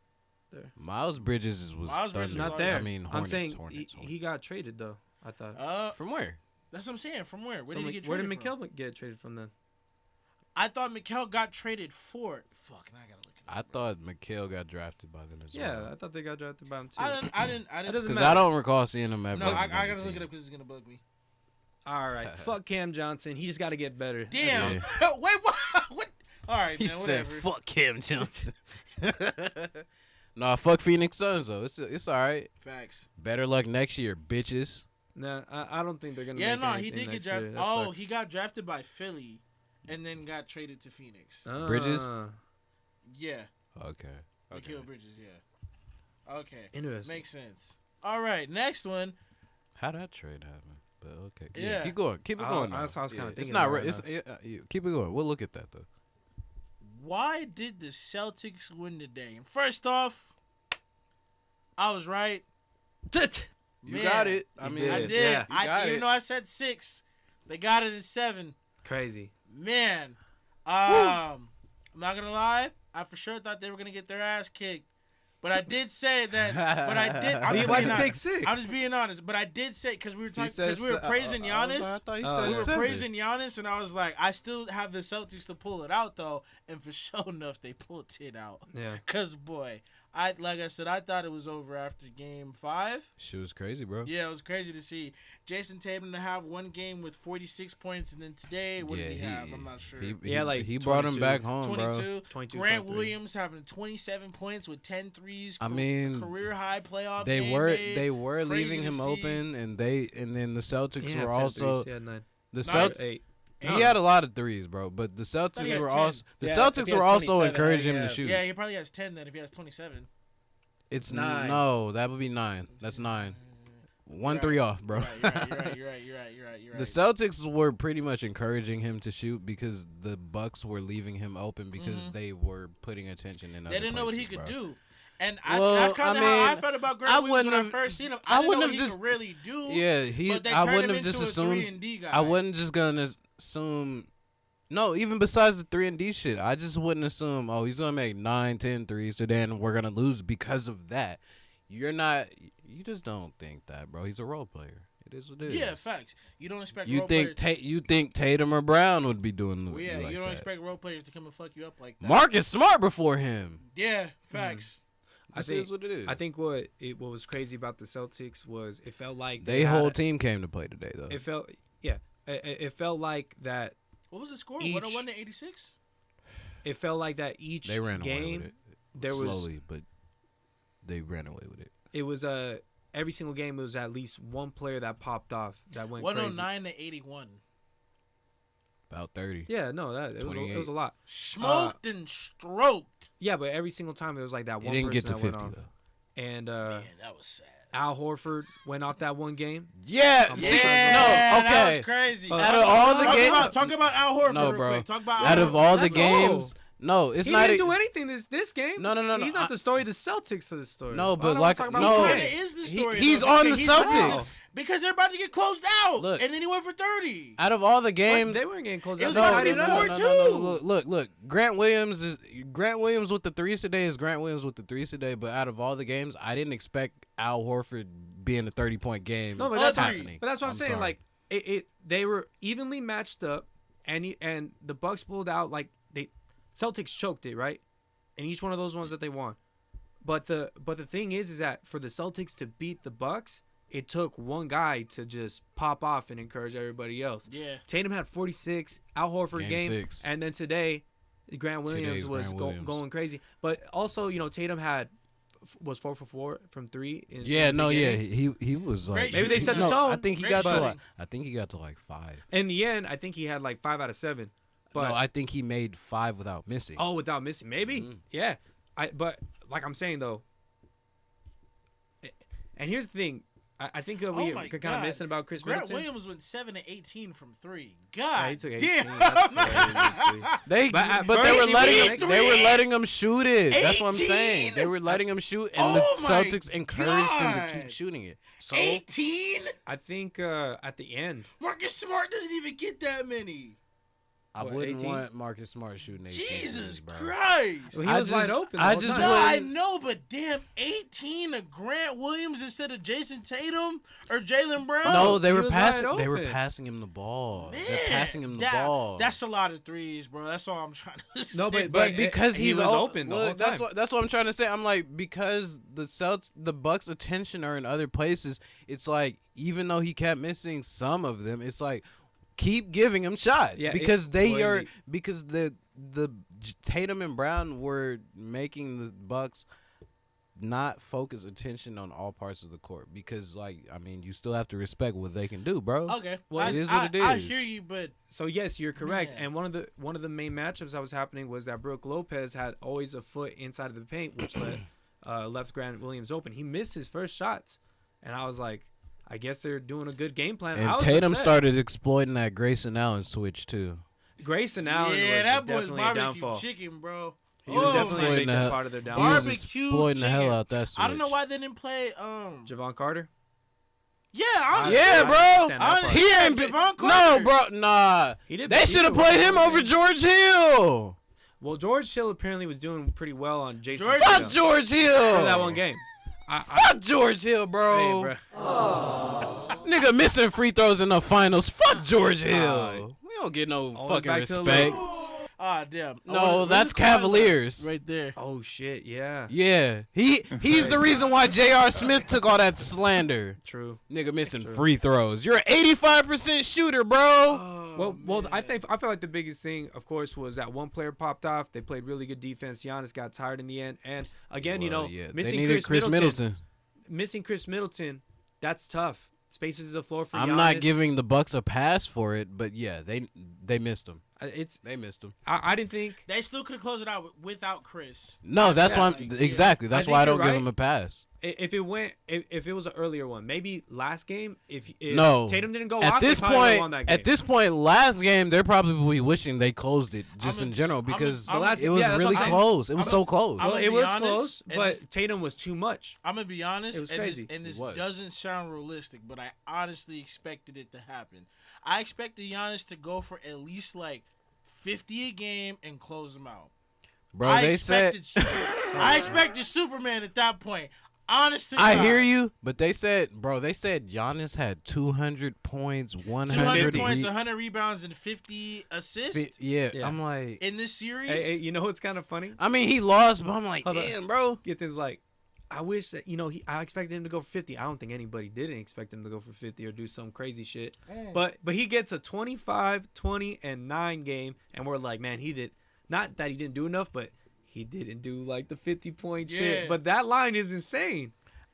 there. Miles Bridges was Miles Bridges Thunder. was Not there. I mean, I'm Hornets, saying Hornets. he got traded though. I thought. From where? That's what I'm saying. From where? Where So did he get where traded did from? Mikal get traded from then? I thought Mikal got traded for it. Fuck, now I gotta look it up. I thought Mikal got drafted by them as Yeah, well. I thought they got drafted by him too. I doesn't Because matter. I don't recall seeing him ever. No, I on another gotta look team. it up because it's gonna bug me. All right, fuck Cam Johnson. He just got to get better. Damn. Yeah. Wait, what? All right, He man, said, whatever. "Fuck Cam Johnson." Nah, fuck Phoenix Suns though. It's all right. Facts. Better luck next year, bitches. Nah, I don't think they're gonna. Yeah, make no, he anything did get next year. drafted. That Oh, sucks. he got drafted by Philly, and then got traded to Phoenix. Bridges? Yeah, Okay. Okay. Mikal Bridges. Yeah. Okay. Interesting. Makes sense. All right, next one. How that trade happen? But okay. Yeah. Keep going. Keep it I- going. that's though. what I was kinda It's thinking not about right. It's, keep it going. We'll look at that though. Why did the Celtics win today? First off, I was right. You Man, got it. You mean, did. I did. Yeah. You got Even it. though I said 6, they got it in 7. Crazy. Man, I'm not gonna lie. I for sure thought they were gonna get their ass kicked, but I did say that. But I did. I'm He just went being to pick honest. 6. I'm just being honest. But I did say, because we were He talking, says, because we were praising Giannis. I thought he Oh, said yeah. We were seven. praising Giannis, and I was like, I still have the Celtics to pull it out though, and for sure enough, they pulled it out. Yeah. Cause boy, like I said, I thought it was over after Game 5. Shit was crazy, bro. Yeah, it was crazy to see Jason Tatum to have one game with 46 points, and then today, what did he have? I'm not sure. Yeah, like he brought him 22. back home, bro. 22. 22 Grant something. Williams having 27 points with 10 threes. I mean, career high playoff. They game were day. they were Crazy leaving to him see. open, and then the Celtics He had were 10 also threes. He had 9. the Nine? Celtics. 8. He had a lot of threes, bro. But the he Celtics had were 10. also Yeah, if Celtics he has were also 27, encouraging him yeah. to shoot. Yeah, he probably has 10 then if he has 27. It's 9. no, that would be 9. That's 9. One You're 3 right. off, bro. You're right. You're right. The Celtics were pretty much encouraging him to shoot because the Bucks were leaving him open because they were putting attention in other They didn't know what he places, could bro. do. And Well, that's kind I of how I mean, felt about I Grant Williams wouldn't when I have- first seen him. I I didn't know wouldn't what have he just- could really do. Yeah, but they I turned wouldn't him have just into a assumed. 3-and-D guy. I wasn't just gonna assume No, even besides the 3-and-D shit, I just wouldn't assume, oh, he's going to make 9, 10 threes, so then we're going to lose because of that. You just don't think that, bro. He's a role player. It is what it is. Yeah, facts. You don't expect You role think players. you think Tatum or Brown would be doing Well, yeah, like you don't that. expect role players to come and fuck you up like that. Marcus Smart before him. Yeah, facts. This is what it is. I think what was crazy about the Celtics was it felt like They whole team came to play today, though. It felt it felt like that. What was the score? Each- 101 to 86? It felt like that each They ran away game with it. there was Slowly, but they ran away with it. it was every single game there was at least one player that popped off that went crazy. 109 to 81. About 30. Yeah, no, it was a lot. Smoked and stroked. Yeah, but every single time it was like that He one didn't person get to that went 50, off. though. And Man, that was sad. Al Horford went off that one game. Yeah, I'm see, sorry. no, That okay. was crazy. Out of all the games- Talk about Al Horford No, real bro. quick. Talk about Out Al of Horford. all the That's games, no, it's He not. didn't do anything this game. No. He's not the story. The Celtics are the story. No, I but don't wanna like- talk about no. the Kinda game. is the story. He's though, on the because Celtics. because they're about to get closed out. Look. And then he went for 30. Out of all the What? games, They weren't getting close. It was out. about to be They four, didn't. too. Look. Grant Williams with the threes today is Grant Williams with the threes today. But out of all the games, I didn't expect Al Horford being a 30-point game. No, but that's happening. But that's what I'm saying. sorry. Like they were evenly matched up, and the Bucks pulled out. Like Celtics choked it, right? And each one of those ones that they won. But the thing is that for the Celtics to beat the Bucks, it took one guy to just pop off and encourage everybody else. Yeah. Tatum had 46, Al Horford Game game, 6. and then today, Grant Williams Today's was Grant Williams. going crazy. But also, Tatum was 4 for 4 from 3. Yeah, in the no, yeah, beginning. he was like. Great Maybe they set the no, tone. I think he Great got to shooting. like. I think he got to like 5. In the end, I think he had like 5 out of 7. But No, I think he made 5 without missing. oh, without missing, maybe. Mhm. Yeah, but like I'm saying though, and here's the thing, I think that Oh my we're kind of God. missing about Chris Grant Middleton. Williams went 7 to 18 from 3. Yeah, God he took damn. 18. That's crazy. They, But at but they first were he letting was him. like They were threes. letting him shoot it. That's what I'm 18? saying. They were letting him shoot, and the Oh my Celtics encouraged him to keep God. shooting it. So 18? I think at the end, Marcus Smart doesn't even get that many. I What, wouldn't 18? want Marcus Smart shooting 18. Jesus bro. Christ. well, he I was wide just- open. The I whole just time. No, I wouldn't- know, but damn, 18 to Grant Williams instead of Jason Tatum or Jalen Brown. No, they he were was passing. wide They were open. passing him the ball. Man, They're passing him the that- ball. That's a lot of threes, bro. That's all I'm trying to say. No, but But because he he's was o- open the look, whole That's time. what I'm trying to say. I'm like, because the Bucks' attention are in other places. It's like, even though he kept missing some of them, it's like, keep giving him shots Yeah, because well, because the Tatum and Brown were making the Bucks not focus attention on all parts of the court because, like, I mean, you still have to respect what they can do, bro. Okay. Well, it is what it I is. hear you, but So yes, you're correct. Man. And one of the main matchups that was happening was that Brook Lopez had always a foot inside of the paint, which left Grant Williams open. He missed his first shots, and I was like, I guess they're doing a good game plan. I And was Tatum upset. started exploiting that Grayson Allen switch too. Grayson Allen yeah, was that boy's definitely a barbecue downfall. chicken, bro. He was Oh definitely my a Exploiting big the- part of their He downfall. was Barbecue exploiting the hell chicken. out that switch. I don't know why they didn't play. Javon Carter. Yeah, honestly. Yeah, I bro. understand that part. Honestly, He yeah, ain't been, Javon no, Carter. bro. Nah, He did. they he should have did played well him that over game. George Hill. Well, George Hill apparently was doing pretty well on Jason. George- Tatum Fuck George for Hill. that one game. Fuck George Hill, bro. Hey, bro. Nigga missing free throws in the finals. Fuck George Hill. We don't get no Only fucking back to the respect. Ah, damn. No, Where's that's the card Cavaliers. Right there. Oh shit! Yeah. Yeah, he's the reason why J.R. Smith took all that slander. True. Nigga missing free throws. You're an 85% shooter, bro. Well, I feel like the biggest thing, of course, was that one player popped off. They played really good defense. Giannis got tired in the end, and again, Well, yeah, they missing needed Chris Middleton. Missing Chris Middleton, that's tough. Spaces the floor for I'm Giannis. not giving the Bucks a pass for it, but yeah, they missed him. They missed him. I didn't think. They still could have closed it out without Chris. No, that's Yeah, why. like, Exactly. That's I why I think don't you're give him right. a pass. If it was an earlier one, maybe last game. If No, Tatum didn't go at off, this they probably would've point, won that game. at this point, last game they're probably wishing they closed it just I'm a- in general I'm a- because I'm a- it was yeah, that's really what I'm saying. close. It was I'm a- so close. I'm well, gonna it be was honest, close, and but this- Tatum was too much. I'm gonna be honest. It was and crazy. This It was. doesn't sound realistic, but I honestly expected it to happen. I expected Giannis to go for at least like 50 a game and close them out. Bro, I they said expected Superman at that point. Honest to God. I hear you, but they said Giannis had 200 points, 200 points, points, 100 rebounds, and 50 assists Yeah, Yeah. I'm like, in this series. Hey, you know what's kind of funny? I mean, he lost, but I'm like, Hold on. damn, bro. Get things like, I wish that I expected him to go for 50. I don't think anybody didn't expect him to go for 50 or do some crazy shit. But he gets a 25, 20, and 9 game, and we're like, man, he did not that he didn't do enough, but he didn't do like the 50-point shit. But that line is insane.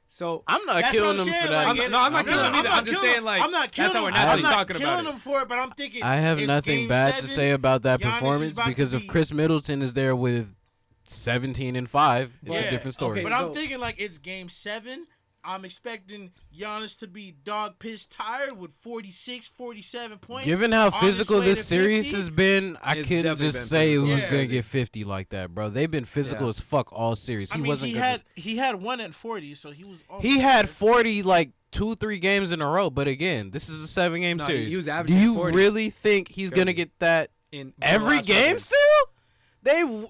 So I'm not That's killing what him I'm for saying, that. like, I'm not killing him either. I'm just killing saying, like, I'm not killing that's how we're him. naturally I'm not talking about killing it. him for it, but I'm thinking I have it's nothing game bad to 7, say about that Giannis is performance about to because if be- Chris Middleton is there with 17 and 5, it's a different story. okay, But I'm so- thinking like it's game 7. I'm expecting Giannis to be dog piss tired with 46, 47 points. Given how on his physical way this to series 50. has been, I It's couldn't definitely just been say physical. who's Yeah. gonna get 50 like that, bro. They've been physical Yeah. as fuck all series. I He mean, wasn't. he had one at 40, so he was. He had 40 like 2-3 games in a row, but again, this is a 7-game No, series. he was Do averaging you 40. really think he's gonna Crazy. get that In every last game seven. still? They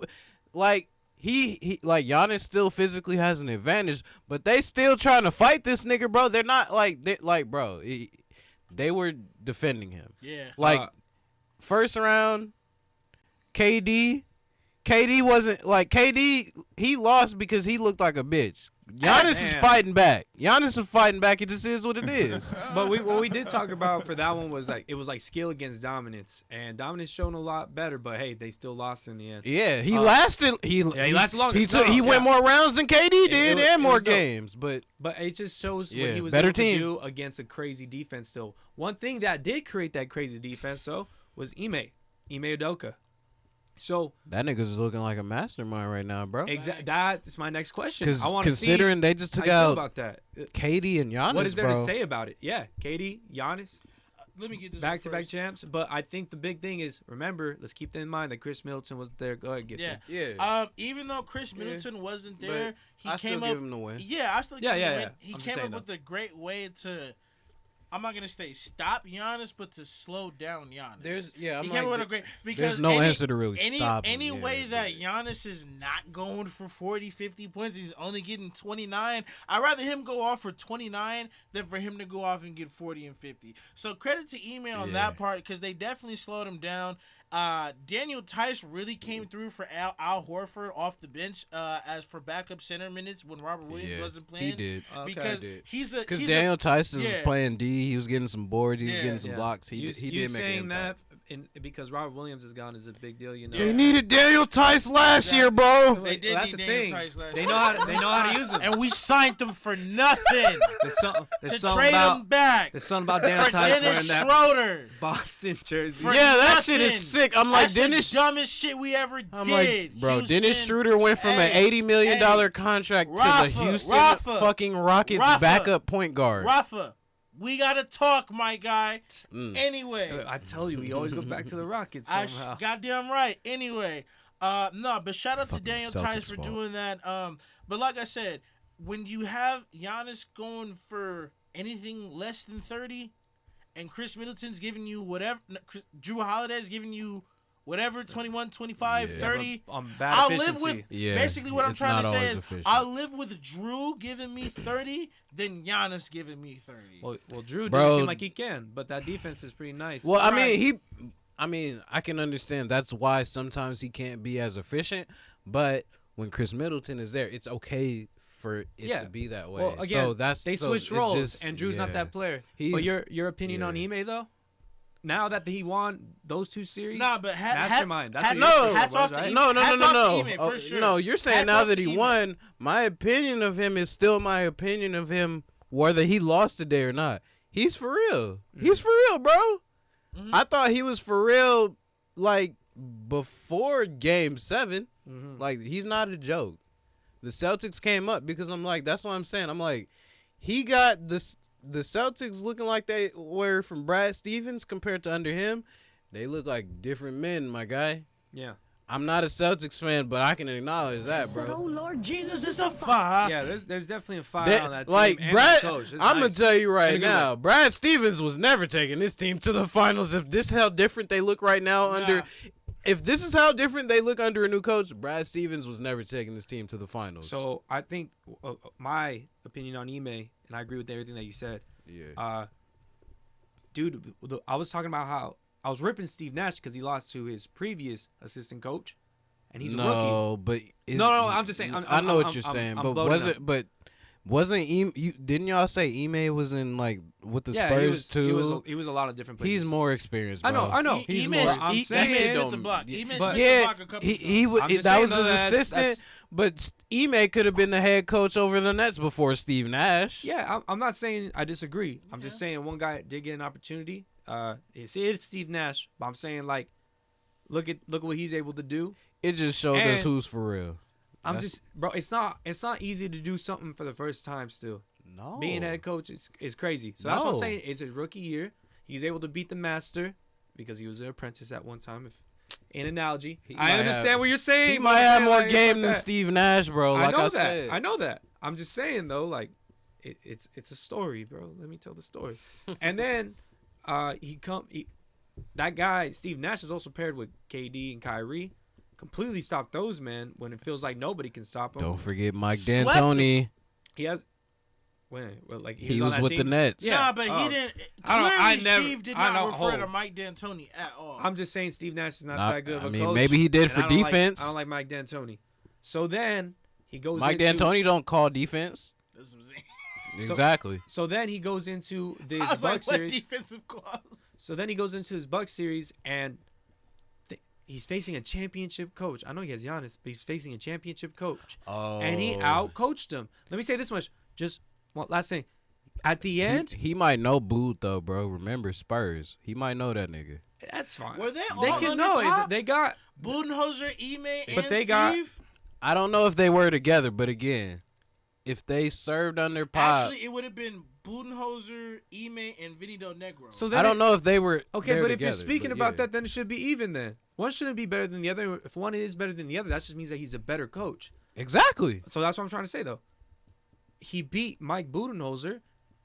like he like Giannis still physically has an advantage, but they still trying to fight this nigga, bro. They're not bro. They were defending him. Yeah. Like first round, KD wasn't like KD. He lost because he looked like a bitch. Giannis is Damn. fighting back. Giannis is fighting back. It just is what it is. But what we did talk about for that one was like it was like skill against dominance, and dominance shown a lot better. But hey, they still lost in the end. Yeah, he lasted. He lasted longer. He went more rounds than KD did was- and it more was dope. games. But But it just shows Yeah, what he was better able team. to do against a crazy defense. Still, one thing that did create that crazy defense though was Ime Udoka. So that nigga's looking like a mastermind right now, bro. that's my next question. Because I want to see considering they just how took you feel out about that. KD and Giannis, What is there bro. to say about it? Yeah, KD, Giannis, Let me get this back-to-back first. champs. But I think the big thing is, remember, let's keep in mind that Chris Middleton was there. Go ahead, get Yeah. there. Yeah. Even though Chris Middleton wasn't But there, he I came still up. give him the win. Yeah, I still Yeah, give him yeah, the win. yeah. He I'm just came saying, up with a great way to. I'm not gonna say stop Giannis, but to slow down Giannis. I'm he came up with a great because there's no answer to really stop him. any Yeah, way that yeah. Giannis is not going for 40, 50 points, he's only getting 29. I'd rather him go off for 29 than for him to go off and get 40 and 50. So credit to Ime on that part because they definitely slowed him down. Daniel Tice really came through for Al Horford off the bench as for backup center minutes when Robert Williams wasn't playing. He did. Because Okay. Because Daniel Tice was yeah. playing D, he was getting some boards, he was getting some Yeah. blocks. He did make saying an that impact. because Robert Williams is gone is a big deal. You know. They needed Daniel Tice last year, bro. They did That's need the Daniel thing. Tice last They year. know how to use him. And we signed them for nothing There's something to trade him back There's something about Daniel for Tice wearing Dennis that Schroeder. Boston jersey. For Yeah, that nothing. shit is sick. I'm like, That's Dennis. the dumbest shit we ever I'm did. like, bro, Houston, Dennis Schroeder went from an hey, $80 million hey, contract to Rafa, the Houston Rafa, fucking Rockets Rafa, backup point guard. Rafa, we gotta talk, my guy. Mm. Anyway, I tell you, we always go back to the Rockets I somehow. goddamn right. Anyway, no, but shout out to Fucking Daniel Celtics Tice for fault. doing that. But like I said, when you have Giannis going for anything less than 30, and Chris Middleton's giving you whatever, Drew Holiday's giving you whatever, 21, 25, Yeah. 30. Bad I'll live efficiency. with Yeah, basically what I'm it's trying to not say always is efficient. I'll live with Drew giving me 30 than Giannis giving me 30. Well, Drew Bro. doesn't seem like he can, but that defense is pretty nice. Well, I Right. mean, I can understand that's why sometimes he can't be as efficient. But when Chris Middleton is there, it's okay for it Yeah. to be that way. Well, again, so that's they so switched it roles, just- and Drew's not yeah. that player. He's- But your opinion on yeah. Ime though? Now that he won those two series, Nah, but mastermind. That's what No, your first hats one off was, to right? Ime. No, Hats off to no. Ime, for sure. No, you're saying Hats now off that to he Ime. won. My opinion of him is still my opinion of him, whether he lost today or not. He's for real. He's for real, bro. I thought he was for real, like before Game 7. Like he's not a joke. The Celtics came up because I'm like, that's what I'm saying. I'm like, he got this. The Celtics looking like they were from Brad Stevens compared to under him. They look like different men, my guy. Yeah, I'm not a Celtics fan, but I can acknowledge that, Oh bro. Lord Jesus is a fire. yeah. There's definitely a fire That- on that team. like and Brad, the coach. It's I'm gonna nice. tell you In right a good now, way. Brad Stevens was never taking this team to the finals. If this how different they look right now under, if this is how different they look under a new coach, Brad Stevens was never taking this team to the finals. So I think my opinion on Ime, and I agree with everything that you said. yeah, Dude, I was talking about how I was ripping Steve Nash because he lost to his previous assistant coach, and he's a rookie. no, but No, I'm just saying. I know what you're saying, but wasn't didn't y'all say Ime was in like with the Spurs too? He was a lot of different places. He's more experienced. Bro. I know. He's more. I'm saying. hit the block. He missed but- the block a couple he times. I'm just that saying, was though, his that's- assistant. But Ime could have been the head coach over the Nets before Steve Nash. Yeah, I'm not saying I disagree. I'm just saying one guy did get an opportunity. It's Steve Nash, but I'm saying like, look at what he's able to do. It just showed And us who's for real. Bro. It's not easy to do something for the first time. Still, No, being head coach is crazy. So that's what I'm No. saying. It's his rookie year. He's able to beat the master because he was an apprentice at one time. In analogy, I understand what you're saying. He but might I'm have saying, more like, game fuck than that. Steve Nash, bro. Like I said, I know that. I'm just saying though, like it's a story, bro. Let me tell the story. And then that guy Steve Nash is also paired with KD and Kyrie. Completely stopped those men when it feels like nobody can stop him. Don't forget Mike Swept D'Antoni. He has well, like He on was that with team. the Nets. Yeah. Nah, but Oh. he didn't. I Clearly, never- Steve did I not know- refer to hold. Mike D'Antoni at all. I'm just saying Steve Nash is not Nah, that good of I a mean, coach. maybe he did and for I don't like- defense. I don't like Mike D'Antoni. So then he goes Mike into, D'Antoni don't call defense. That's what I'm saying. Exactly. So then he goes into this I was like, Bucks what series. defensive calls? So then he goes into his Bucks series and he's facing a championship coach. I know he has Giannis, but he's facing a championship coach. Oh, And he out-coached him. Let me say this much. Just one last thing. At the end, He might know Boot though, bro. Remember Spurs. He might know that nigga. that's fine. Were they They all can under know. Pop? They got Budenholzer, Ime, and But they Steve? got- I don't know if they were together, but again, if they served under Pop, Actually, it would have been Budenholzer, Ime, and Vinny Del Negro. so then I don't know if they were Okay, there but if you're together, speaking but about yeah. that, then it should be even. Then one shouldn't be better than the other. If one is better than the other, that just means that he's a better coach. Exactly. So that's what I'm trying to say, though. He beat Mike Budenholzer,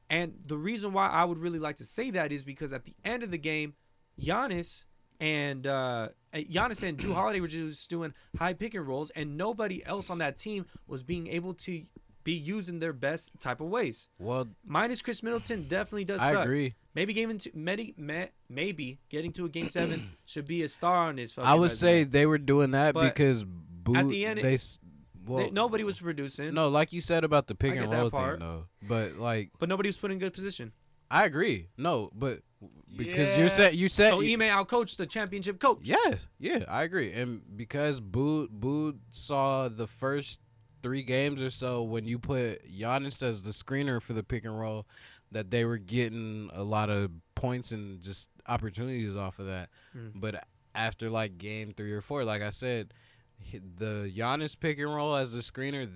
and the reason why I would really like to say that is because at the end of the game, Giannis and Drew Holiday were just doing high pick and rolls, and nobody else on that team was being able to be using their best type of ways. Well, Minus Chris Middleton definitely does I suck. agree. Maybe maybe getting to a game 7 should be a star on his. I would resume. say they were doing that But because Boot, at the end, well, nobody was producing. no, like you said about the pick I and get that roll part. thing though. But like, But nobody was put in good position. I agree. No, but because Yeah. you said So Ime outcoached the championship coach. Yes, yeah, I agree. And because Boot saw the first 3 games or so when you put Giannis as the screener for the pick and roll, that they were getting a lot of points and just opportunities off of that. But after like game 3 or 4, like I said, the Giannis pick and roll as the screener,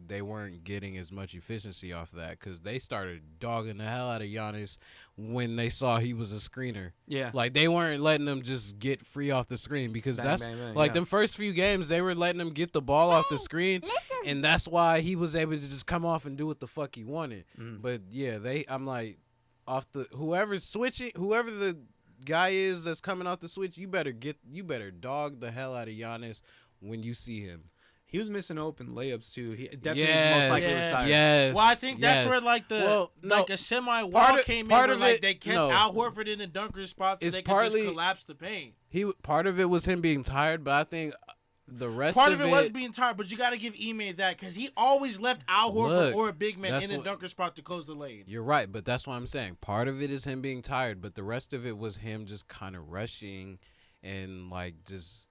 they weren't getting as much efficiency off of that because they started dogging the hell out of Giannis when they saw he was a screener. Yeah. Like they weren't letting him just get free off the screen because Bang, that's bang, bang, like yeah. them first few games they were letting him get the ball off the screen, and that's why he was able to just come off and do what the fuck he wanted. But yeah, I'm like off the whoever's switching, whoever the guy is that's coming off the switch, you better dog the hell out of Giannis when you see him. He was missing open layups too. He definitely Yes, most likely was tired. yes. Well, I think that's yes. where like a semi Part wall of- came in part where of like it- they kept no. Al Horford in the dunker spot so It's they could partly- just collapse the paint. Part of it was him being tired, but I think the rest Part of it was being tired, but you got to give Ime that because he always left Al Horford Look, or a big man that's in the what- dunker spot to close the lane. You're right, but that's what I'm saying. Part of it is him being tired, but the rest of it was him just kind of rushing and like just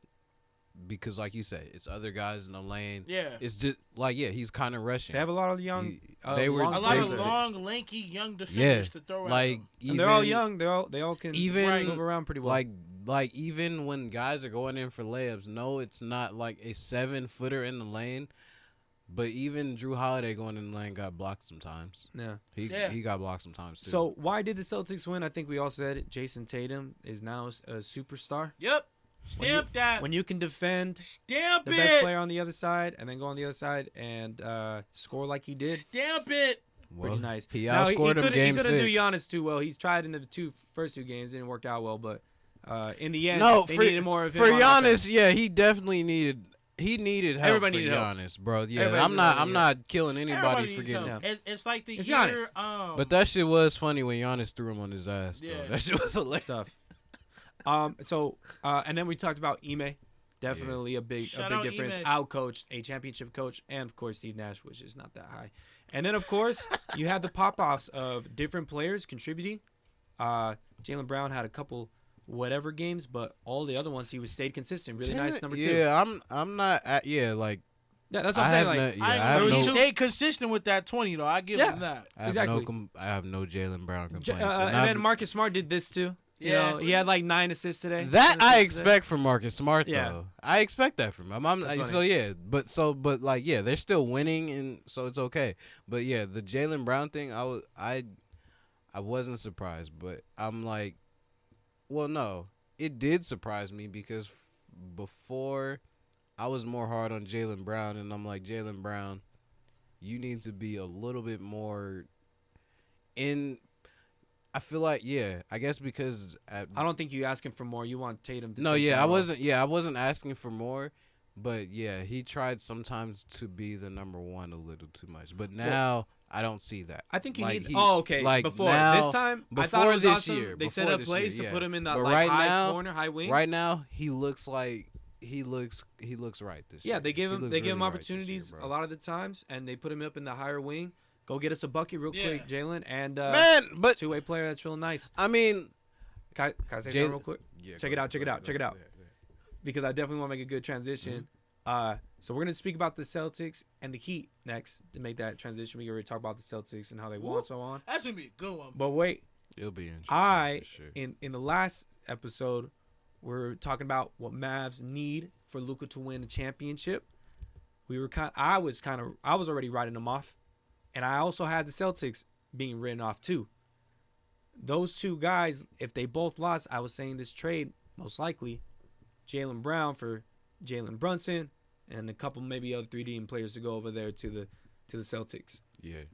because, like you said, it's other guys in the lane. Yeah. It's just like he's kind of rushing. They have a lot of young. They were- long A lot of players. long, lanky, young defenders to throw at like them. even, And they're all young. They all can even- move around pretty well. like even when guys are going in for layups, no, it's not like a 7-footer in the lane. But even Drew Holiday going in the lane got blocked sometimes. yeah. He got blocked sometimes too. So why did the Celtics win? I think we all said it. Jason Tatum is now a superstar. Yep. Stamp that. When you can defend Stamp the it. best player on the other side and then go on the other side and score like he did. Stamp it. Pretty nice. He Now, outscored him he game couldn't do 6. Giannis too well. He's tried in the first two games, didn't work out well, but In the end, No, they for, needed more of him for on Giannis, offense. yeah, he definitely needed. He needed help Everybody for needed help. Giannis, bro. Yeah, Everybody I'm not. needed I'm help. not killing anybody Everybody for needs getting. help. Yeah. It's like the It's year. Giannis. But that shit was funny when Giannis threw him on his ass. Though. Yeah. That shit was hilarious. Stuff. And then we talked about Ime. Definitely a big Shout out difference. Ime. Out-coached, a championship coach, and of course Steve Nash, which is not that high. And then of course you had the pop-offs of different players contributing. Jaylen Brown had a couple whatever games, but all the other ones he stayed consistent. Really nice number 2. Yeah, I'm not. Like Yeah, that's what I'm saying. Like, I have he no. stayed consistent with that 20 though. I give him that. I have exactly. I have no Jaylen Brown complaints. and then Marcus Smart did this too. You Yeah. know, he had like 9 assists today. That 10 I assists today. expect from Marcus Smart Yeah. though. I expect that from him. That's funny. So yeah, but like yeah, they're still winning and so it's okay. But yeah, the Jaylen Brown thing, I wasn't surprised, but I'm like, well, no, it did surprise me because before I was more hard on Jaylen Brown, and I'm like, Jaylen Brown, you need to be a little bit more in. I feel like, yeah, I guess because I don't think you asking for more. You want Tatum to no, take yeah, that I role. wasn't. Yeah, I wasn't asking for more, but yeah, he tried sometimes to be the number one a little too much. But now I don't see that. I think you Like, need. Okay. like Before this this time, I before thought it was this awesome. year, They set before up this plays year, to put him in that But like right high now, corner, high wing. Right now, he looks like he looks right this year. Yeah, they give He him looks they give him really right this opportunities year, a bro. lot of the times, and they put him up in the higher wing. Go get us a bucket real Yeah. quick, Jalen, and Man, but two-way player that's real nice. I mean, Can I say Jalen- something real quick? yeah, Check go it out, ahead, check it go out, ahead, check it go out. ahead, go ahead. Because I definitely want to make a good transition. So we're gonna speak about the Celtics and the Heat next to make that transition. We already talked about the Celtics and how they won, and so on. That's gonna be a good one. But wait, It'll be interesting. For sure. in the last episode, we're talking about what Mavs need for Luka to win a championship. I was already writing them off, and I also had the Celtics being written off too. Those two guys, if they both lost, I was saying this trade most likely, Jaylen Brown for Jalen Brunson, and a couple maybe other 3D players to go over there to the Celtics. Yeah.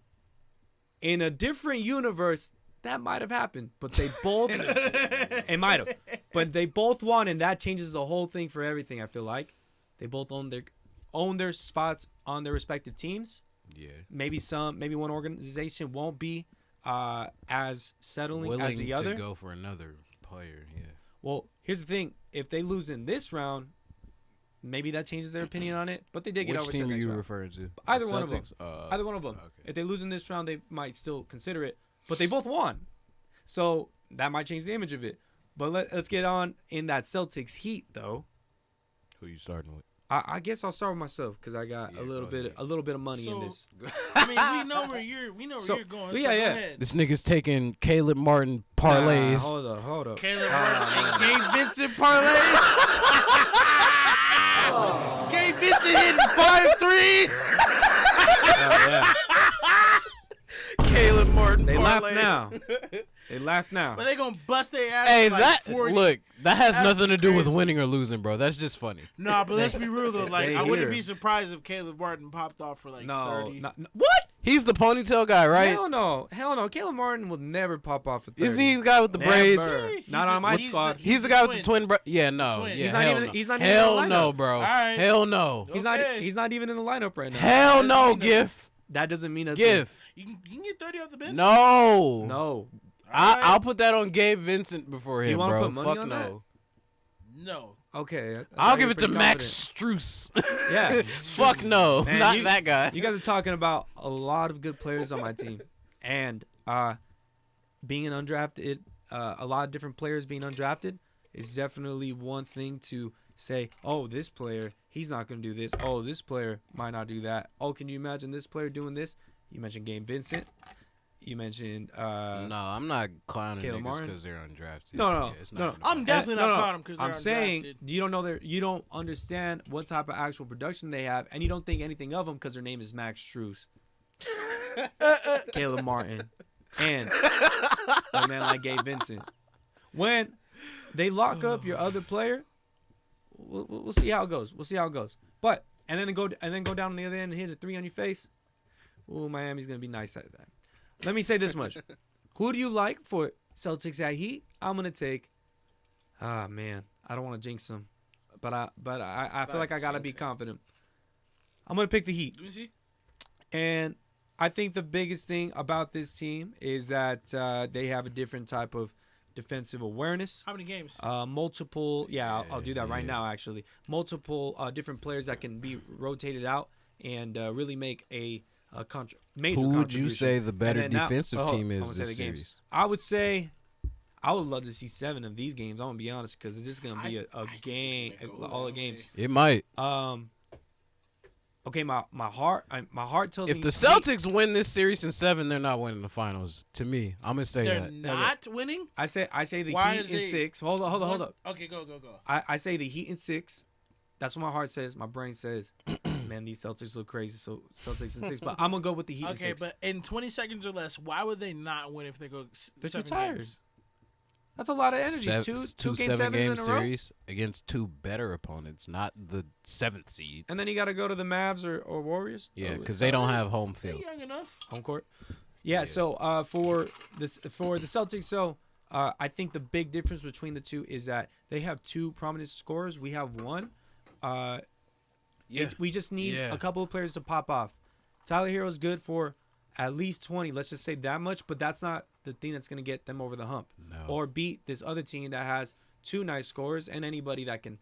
In a different universe, that might have happened, but they both it might have, but they both won, and that changes the whole thing for everything. I feel like they both own their spots on their respective teams. Yeah. Maybe one organization won't be as settling Willing as the other. to go for another player. Yeah. Well, here's the thing: if they lose in this round, maybe that changes their opinion on it. But they did get Which over to team the are next you round. referring to? Either The one of them. Celtics? Either one of them. Okay. If they lose in this round, they might still consider it. But they both won, so that might change the image of it. But let's get on in that Celtics Heat though. Who you starting with? I guess I'll start with myself because I got Yeah, a little go bit ahead. of money in So- this. I mean, we know where you're going. So, So go yeah. ahead. This nigga's taking Caleb Martin parlays. Nah, hold up. Caleb and Gabe Vincent parlays. Gabe Vincent hitting 5 threes. Yeah. Caleb Martin They laugh parlays. now. They laugh now. But they gonna bust their ass. Hey, like that 40. look, that has That's nothing to do with crazy. winning or losing, bro. That's just funny. Nah, but let's be real though. Like, They I wouldn't here. be surprised if Caleb Martin popped off for like 30. No, what? He's the ponytail guy, right? Hell no. Caleb Martin will never pop off for 30. Isn't he the guy with the Never. braids? Not on my He's squad. He's the guy with the twin. twin. Yeah, no. Twin. Yeah, He's not hell even- no. he's not even in Hell the no, lineup. bro. right. Hell no. He's Okay. not even in the lineup right now. Hell doesn't no, mean that- Gif. That doesn't mean nothing. Gif. You can get 30 off the bench. No. No. Alright. I'll put that on Gabe Vincent before him, wanna bro. put money Fuck on no. No. Okay. I I'll thought give you it to were pretty Max Struess. confident. Yeah. Fuck no. Man, Not you- that guy. You guys are talking about a lot of good players on my team, and being an undrafted, a lot of different players being undrafted is definitely one thing to say. Oh, this player, he's not going to do this. Oh, this player might not do that. Oh, can you imagine this player doing this? You mentioned Gabe Vincent. You mentioned No, I'm not clowning Caleb niggas Martin? because they're undrafted. No. Yeah, it's not I'm undrafted. definitely not No. caught him because they're I'm saying undrafted. you don't understand what type of actual production they have, and you don't think anything of them because their name is Max Struess, Caleb Martin, and a man like Gabe Vincent. When they lock up your other player, we'll see how it goes. We'll see how it goes. But and then go down on the other end and hit a 3 on your face. Ooh, Miami's gonna be nice at that. Let me say this much: who do you like for Celtics at Heat? I'm gonna take Ah, man, I don't want to jinx them, but I feel like I gotta be confident. I'm gonna pick the Heat. Let me see. And I think the biggest thing about this team is that they have a different type of defensive awareness. How many games? Multiple, I'll do that right now, actually. Multiple different players that can be rotated out and really make a major Who would you contribution. say the better And then now- defensive team I'm is gonna say this the games. series? I would say I would love to see 7 of these games. I'm going to be honest because it's just going to be a game, all the games. It might. Okay, my heart tells me If the Celtics win this series in 7, they're not winning the finals. To me, I'm gonna say They're that. not winning. I say the Why Heat are in they- 6. Hold up. Okay, go. I say the Heat in 6. That's what my heart says. My brain says, man, these Celtics look crazy. So Celtics in 6. But I'm gonna go with the Heat in 6. Okay, but in 20 seconds or less, why would they not win if they go They're too 7 tired. games? That's a lot of energy. Two game 7s game in a row. series against 2 better opponents, not the 7th seed. And then you got to go to the Mavs or Warriors. Yeah, because they don't have home They're field. young enough. Home court. Yeah. So for the Celtics, so I think the big difference between the two is that they have 2 prominent scorers. We have 1. We just need a couple of players to pop off. Tyler Hero's good for at least 20. Let's just say that much, but that's not the thing that's going to get them over the hump. No. Or beat this other team that has 2 nice scorers and anybody that can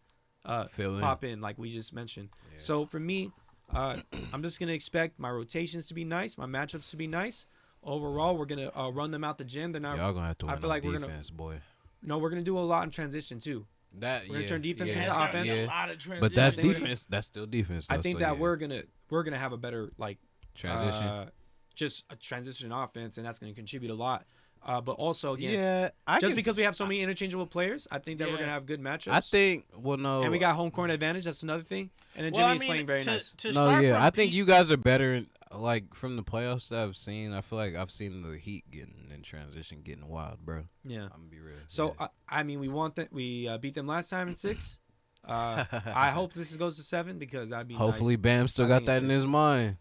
Fill pop in, like we just mentioned. Yeah. So for me, I'm just going to expect my rotations to be nice, my matchups to be nice. Overall, we're going to run them out the gym. They're not. Y'all gonna have to win I feel like we're defense, boy. No, we're going to do a lot in transition too. That We're gonna turn defense It's into gonna offense. be a Yeah. lot of transition. But that's I think- defense. That's still defense. I though, think so that yeah. we're gonna have a better transition. just a transition offense, and that's going to contribute a lot. But also, again, yeah, just because we have so many interchangeable players, I think that we're Yeah. going to have good matchups. I think. Well, no. and we got home court advantage. That's another thing. And then Jimmy's playing very nice. To No, start yeah, from I think peak- you guys are better. Like from the playoffs that I've seen, I feel like I've seen the Heat getting in transition, getting wild, bro. Yeah. I'm gonna be real. So yeah. I mean, we beat them last time in 6. I hope this goes to 7 because that'd be hopefully nice. Bam still I got think that it's in his 6. mind.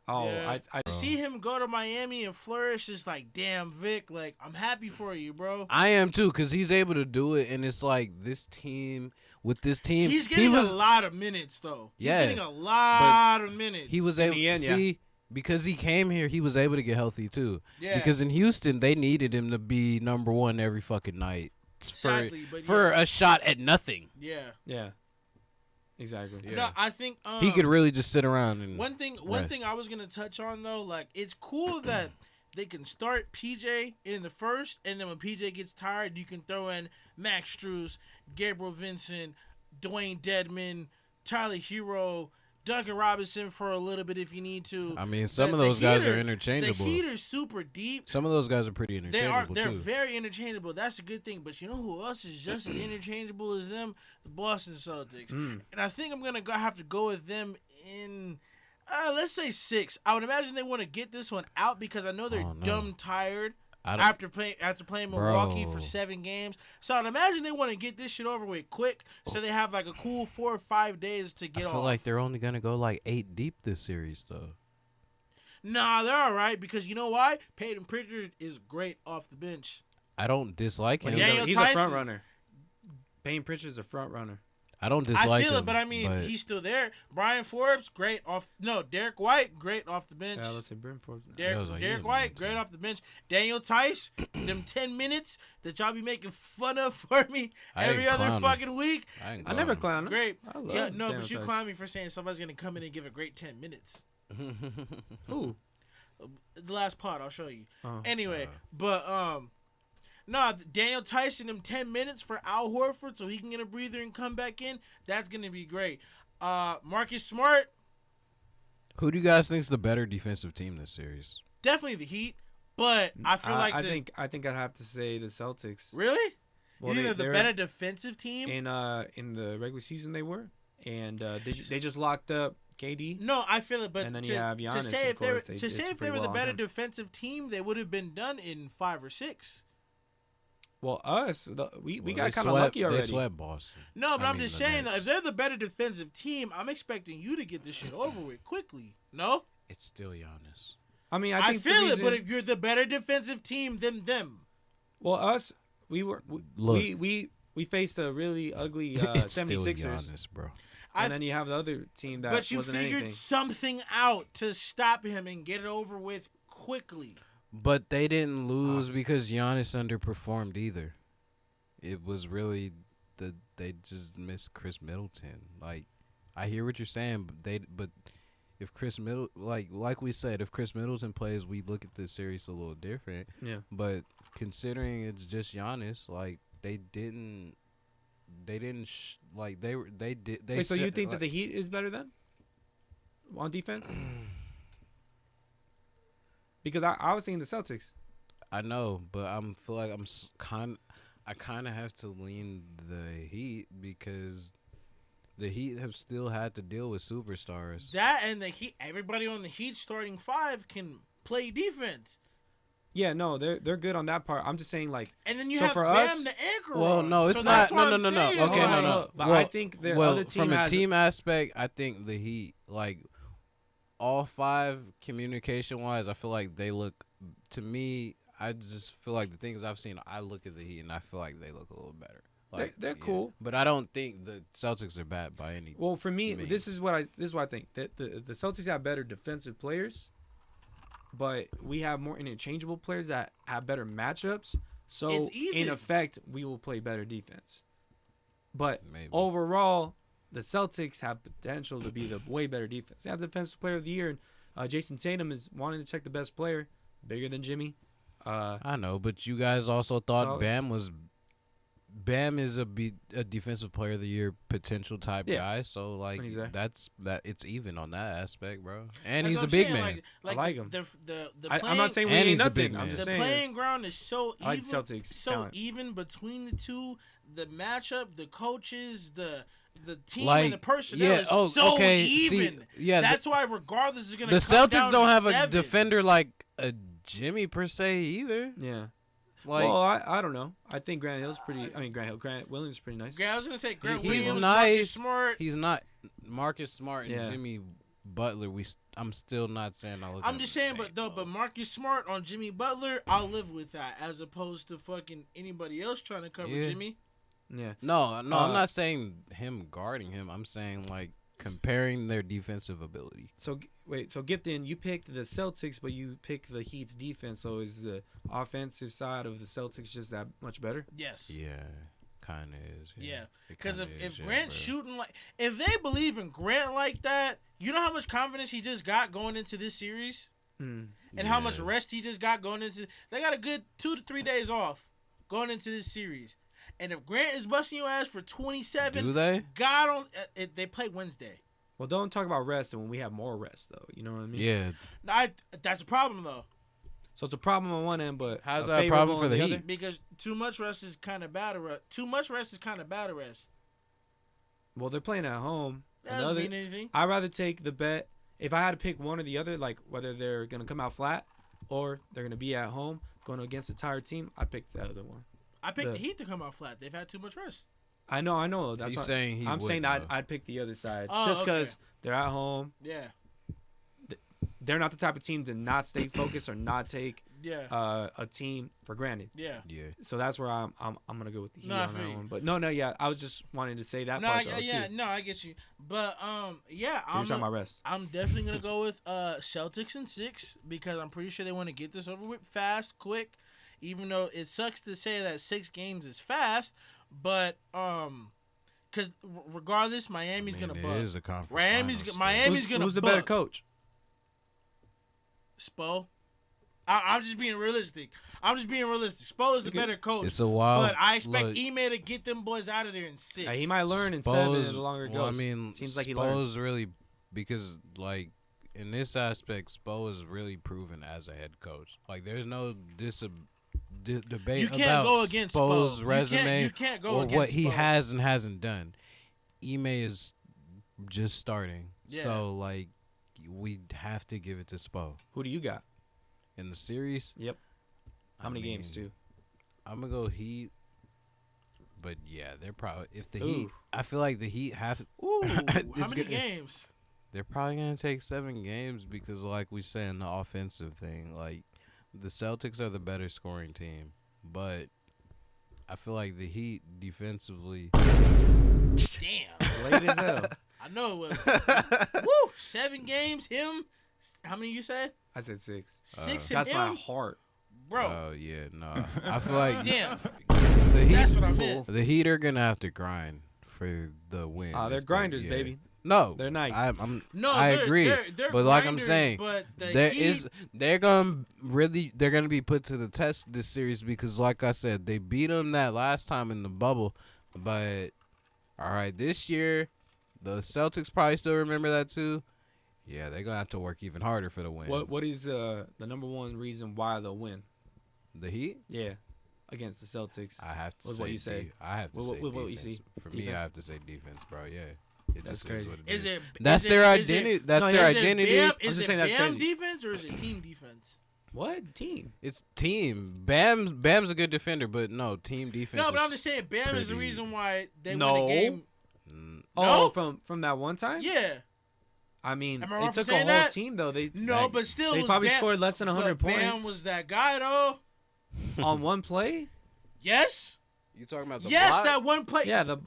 Oh, Yeah. I To see him go to Miami and flourish is like, damn, Vic. Like, I'm happy for you, bro. I am too, cause he's able to do it, and it's like this team with this team. He's getting he was, a lot of minutes, though. Yeah, He's getting a lot of minutes. He was In able the end, to yeah. see because he came here. He was able to get healthy too. Yeah. Because in Houston, they needed him to be number 1 every fucking night Sadly, but for yes. a shot at nothing. Yeah. yeah, exactly. Yeah. No, I think He could really just sit around and One thing I was gonna touch on though, like it's cool that they can start PJ in the first, and then when PJ gets tired, you can throw in Max Strus, Gabriel Vincent, Dwayne Dedman, Tyler Hero, Duncan Robinson for a little bit if you need to. I mean, some The- of the those guys Heat are interchangeable. The Heat are super deep. Some of those guys are pretty interchangeable They're too. very interchangeable. That's a good thing. But you know who else is just as interchangeable as them? The Boston Celtics. And I think I'm gonna have to go with them in, let's say 6. I would imagine they want to get this one out because I know they're Oh, no. dumb tired I don't- after playing Milwaukee for Bro. 7 games. So I'd imagine they want to get this shit over with quick, so they have like a cool 4 or 5 days to I get feel off. like they're only gonna go like 8 deep this series though. Nah, they're all right because you know why? Peyton Pritchard is great off the bench. I don't dislike him. Daniel He's a Tyson- front runner. Payne Pritchard's a front runner. I don't I dislike feel him. it, but I mean, he's still there. Brian Forbes, great off. No, Derek White, great off the bench. Yeah, let's say Bryn Forbes. Yeah, I was like, he Derek was White, on great team. off the bench. Daniel Tice, them 10 minutes that y'all be making fun of for me I every didn't other clown him. fucking week. I never clown him. Great. I love Yeah, no, Daniel but you Tice. clown me for saying somebody's going to come in and give a great 10 minutes. Who? The last pod, I'll show you. Oh. Anyway, but, no, Daniel Tyson, them 10 minutes for Al Horford so he can get a breather and come back in. That's going to be great. Marcus Smart, Who do you guys think is the better defensive team this series? definitely the Heat, but I feel like I think I'd have to say the Celtics. Really? Well, Either the they're- better defensive team? in the regular season they were, and they just locked up KD. No, I feel it, but And then to, you have to Giannis, say of if they were, course, they- to it's say if they pretty were the well on better him. defensive team, they would have been done in 5 or 6. Well, we Well, got they kind of swept- lucky already. They swept Boston. No, but I I'm mean, just the saying though, Nets. if they're the better defensive team, I'm expecting you to get this shit over with quickly. No, It's still Giannis. I mean, I I think the feel it, reason- but if you're the better defensive team than them, well, us, we were Look. we we faced a really ugly It's still 76ers. Giannis, bro. And then you have the other team that But you wasn't figured anything. something out to stop him and get it over with quickly. But they didn't lose Hawks. because Giannis underperformed either. It was really they just missed Chris Middleton. Like, I hear what you're saying, but if Chris like we said, if Chris Middleton plays, we look at this series a little different. Yeah. But considering it's just Giannis, like they didn't like they were they did they. Wait, so you set- think that like- the Heat is better then on defense? Because I was thinking the Celtics. I know, but feel like I kind of have to lean the Heat because the Heat have still had to deal with superstars. That and the Heat, everybody on the Heat starting five can play defense. Yeah, no, they're good on that part. I'm just saying, like, And then you So have for Bam us- the anchor. Well, on. no, it's So not. that's what No, I'm no, no. saying. Okay, Hold no, on, no. hold on. But I think the other team from a has- team aspect, I think the Heat, like, all five communication wise, I feel like they look. To me, I just feel like the things I've seen, I look at the Heat and I feel like they look a little better. Like They're yeah. cool. But I don't think the Celtics are bad by any. Well, for me, means. this is what I think that the Celtics have better defensive players, but we have more interchangeable players that have better matchups. So It's even. in effect, we will play better defense. But Maybe. overall, the Celtics have potential to be the way better defense. They have the defensive player of the year, and Jason Tatum is wanting to check the best player, bigger than Jimmy. I know, but you guys also thought Solid. Bam is a defensive player of the year potential type Yeah. guy. So like When he's there. it's even on that aspect, bro. And That's he's what a I'm big saying, man. Like, like him. The I'm playing, not saying we And ain't he's a nothing. big I'm man. just the saying playing it's- ground is so I like even, Celtics so talent. even between the two. The matchup, the coaches, the team, Like, and the personnel yeah, is oh, so okay, see, even. yeah, That's why regardless is gonna. The come Celtics down don't to have a 7. defender like a Jimmy per se either. Yeah. Like Well, I don't know. I think Grant Williams is pretty nice. I was gonna say Grant He's Williams, Marcus nice. Smart. he's not Marcus Smart and Yeah. Jimmy Butler. I'm still not saying I look. I'm at just them saying, the same, but bro. Marcus Smart on Jimmy Butler, I'll live with that as opposed to fucking anybody else trying to cover Yeah. Jimmy. Yeah. No, I'm not saying him guarding him. I'm saying like comparing their defensive ability. So Gifton, you picked the Celtics, but you picked the Heat's defense. So is the offensive side of the Celtics just that much better? Yes. Yeah, kind of is. Yeah, It because kinda if is, yeah, Grant's bro. shooting like, if they believe in Grant like that, you know how much confidence he just got going into this series, and how much Yeah. rest he just got going into. They got a good 2 to 3 days off going into this series, and if Grant is busting your ass for 27, Do they? God on they play Wednesday. Well, don't talk about rest when we have more rest, though. You know what I mean? Yeah. That's a problem though, So it's a problem on one end, but How's a that a problem favorable for on the other? Heat? because too much rest is kind of bad. Too much rest is kind of bad rest. Well, they're playing at home. That doesn't mean anything. I'd rather take the bet if I had to pick one or the other, like whether they're gonna come out flat or they're gonna be at home going against a tired team. I picked the other one. I picked the- the Heat to come out flat. They've had too much rest. I know. That's He's what, saying he I'm saying wouldn't, I'd pick the other side Oh, just okay. because they're at home. Yeah, They're not the type of team to not stay focused or not take yeah, a team for granted. yeah. Yeah. So that's where I'm gonna go with the Heat No, I on feel that you. one. But no, yeah. I was just wanting to say that No, part yeah, though yeah, too. no, I get you. But yeah, You're I'm talking about rest. I'm definitely gonna go with Celtics in 6 because I'm pretty sure they want to get this over with fast, quick. Even though it sucks to say that 6 games is fast, but because regardless, Miami's gonna It bug. is a conference. Miami's finals Miami's still. gonna Who's the bug. better coach? Spo. I'm just being realistic. Spo is the Okay. better coach. It's a wild. But I expect look, Ime to get them boys out of there in 6. Yeah, he might learn in 7 Spo's- the longer it well, goes. I mean, seems like he Spo's learns. really because like in this aspect, Spo is really proven as a head coach. Like there's no debate You can't about go against Spo's Spo. resume You can't go or against what he Spo. has and hasn't done. Ime is just starting, Yeah. so like we have to give it to Spo Who do you got? in the series. Yep. How many games too? I'm gonna go Heat. But yeah, they're probably if the Ooh. Heat. I feel like the Heat have. Ooh, how It's many gonna- games? They're probably gonna take 7 games because, like we said in the offensive thing, like the Celtics are the better scoring team, but I feel like the Heat defensively. Damn. Late as hell. I know it was. Woo! 7 games. Him. How many you said? I said 6. 6 and That's him, my heart. bro. Oh yeah, no. I feel like Damn. the Heat. That's what I meant. The Heat are gonna have to grind for the win. They're if they- grinders, yeah. baby. No, They're nice. I they're- agree, they're but like I'm grinders, saying, but the they're Heat, gonna be put to the test this series because, like I said, they beat them that last time in the bubble. But all right, this year, the Celtics probably still remember that too. Yeah, they're gonna have to work even harder for the win. What is the number one reason why they'll win? The Heat? Yeah, against the Celtics. I have to With say. what you say. I have to say What you defense. see? For me, Defense? I have to say defense, bro. Yeah, it That's just crazy. Is what it is it? That's is their it- is it- identity. That's No, their is Is it identity. Bam, I'm is just it saying that's Bam crazy. defense or is it team defense? What team? It's team. Bam's a good defender, but no, team defense. No, but is I'm just saying Bam is the pretty- reason why they No. win the game. Mm, Oh, No? from that one time? Yeah. I mean, Am I wrong it for took a saying whole that? team though. They No, but still, they it was probably Bam, scored less than 100 but Bam points was that guy though. on one play. Yes. You talking about the Yes, block? that one play. Yeah, the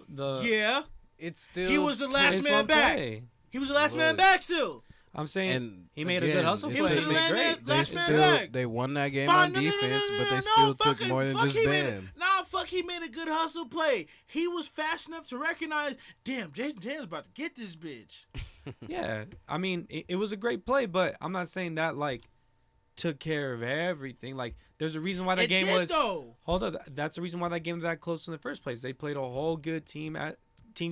Yeah. It's still. He was the last it's man one back. play. He was the last man Look. back still. I'm saying And he made a again, good hustle it's He was play. the He last made man- great. They last man still back. they won that game Fine, on no, no, no, defense, no, but they no, still fuck took it, more than fuck just he made Bam. fuck, he made a good hustle play. He was fast enough to recognize, damn, Jason Tatum's about to get this bitch. Yeah, I mean, it was a great play, but I'm not saying that like took care of everything. Like, there's a reason why that It game did, was. though. Hold up, that's the reason why that game was that close in the first place. They played a whole good team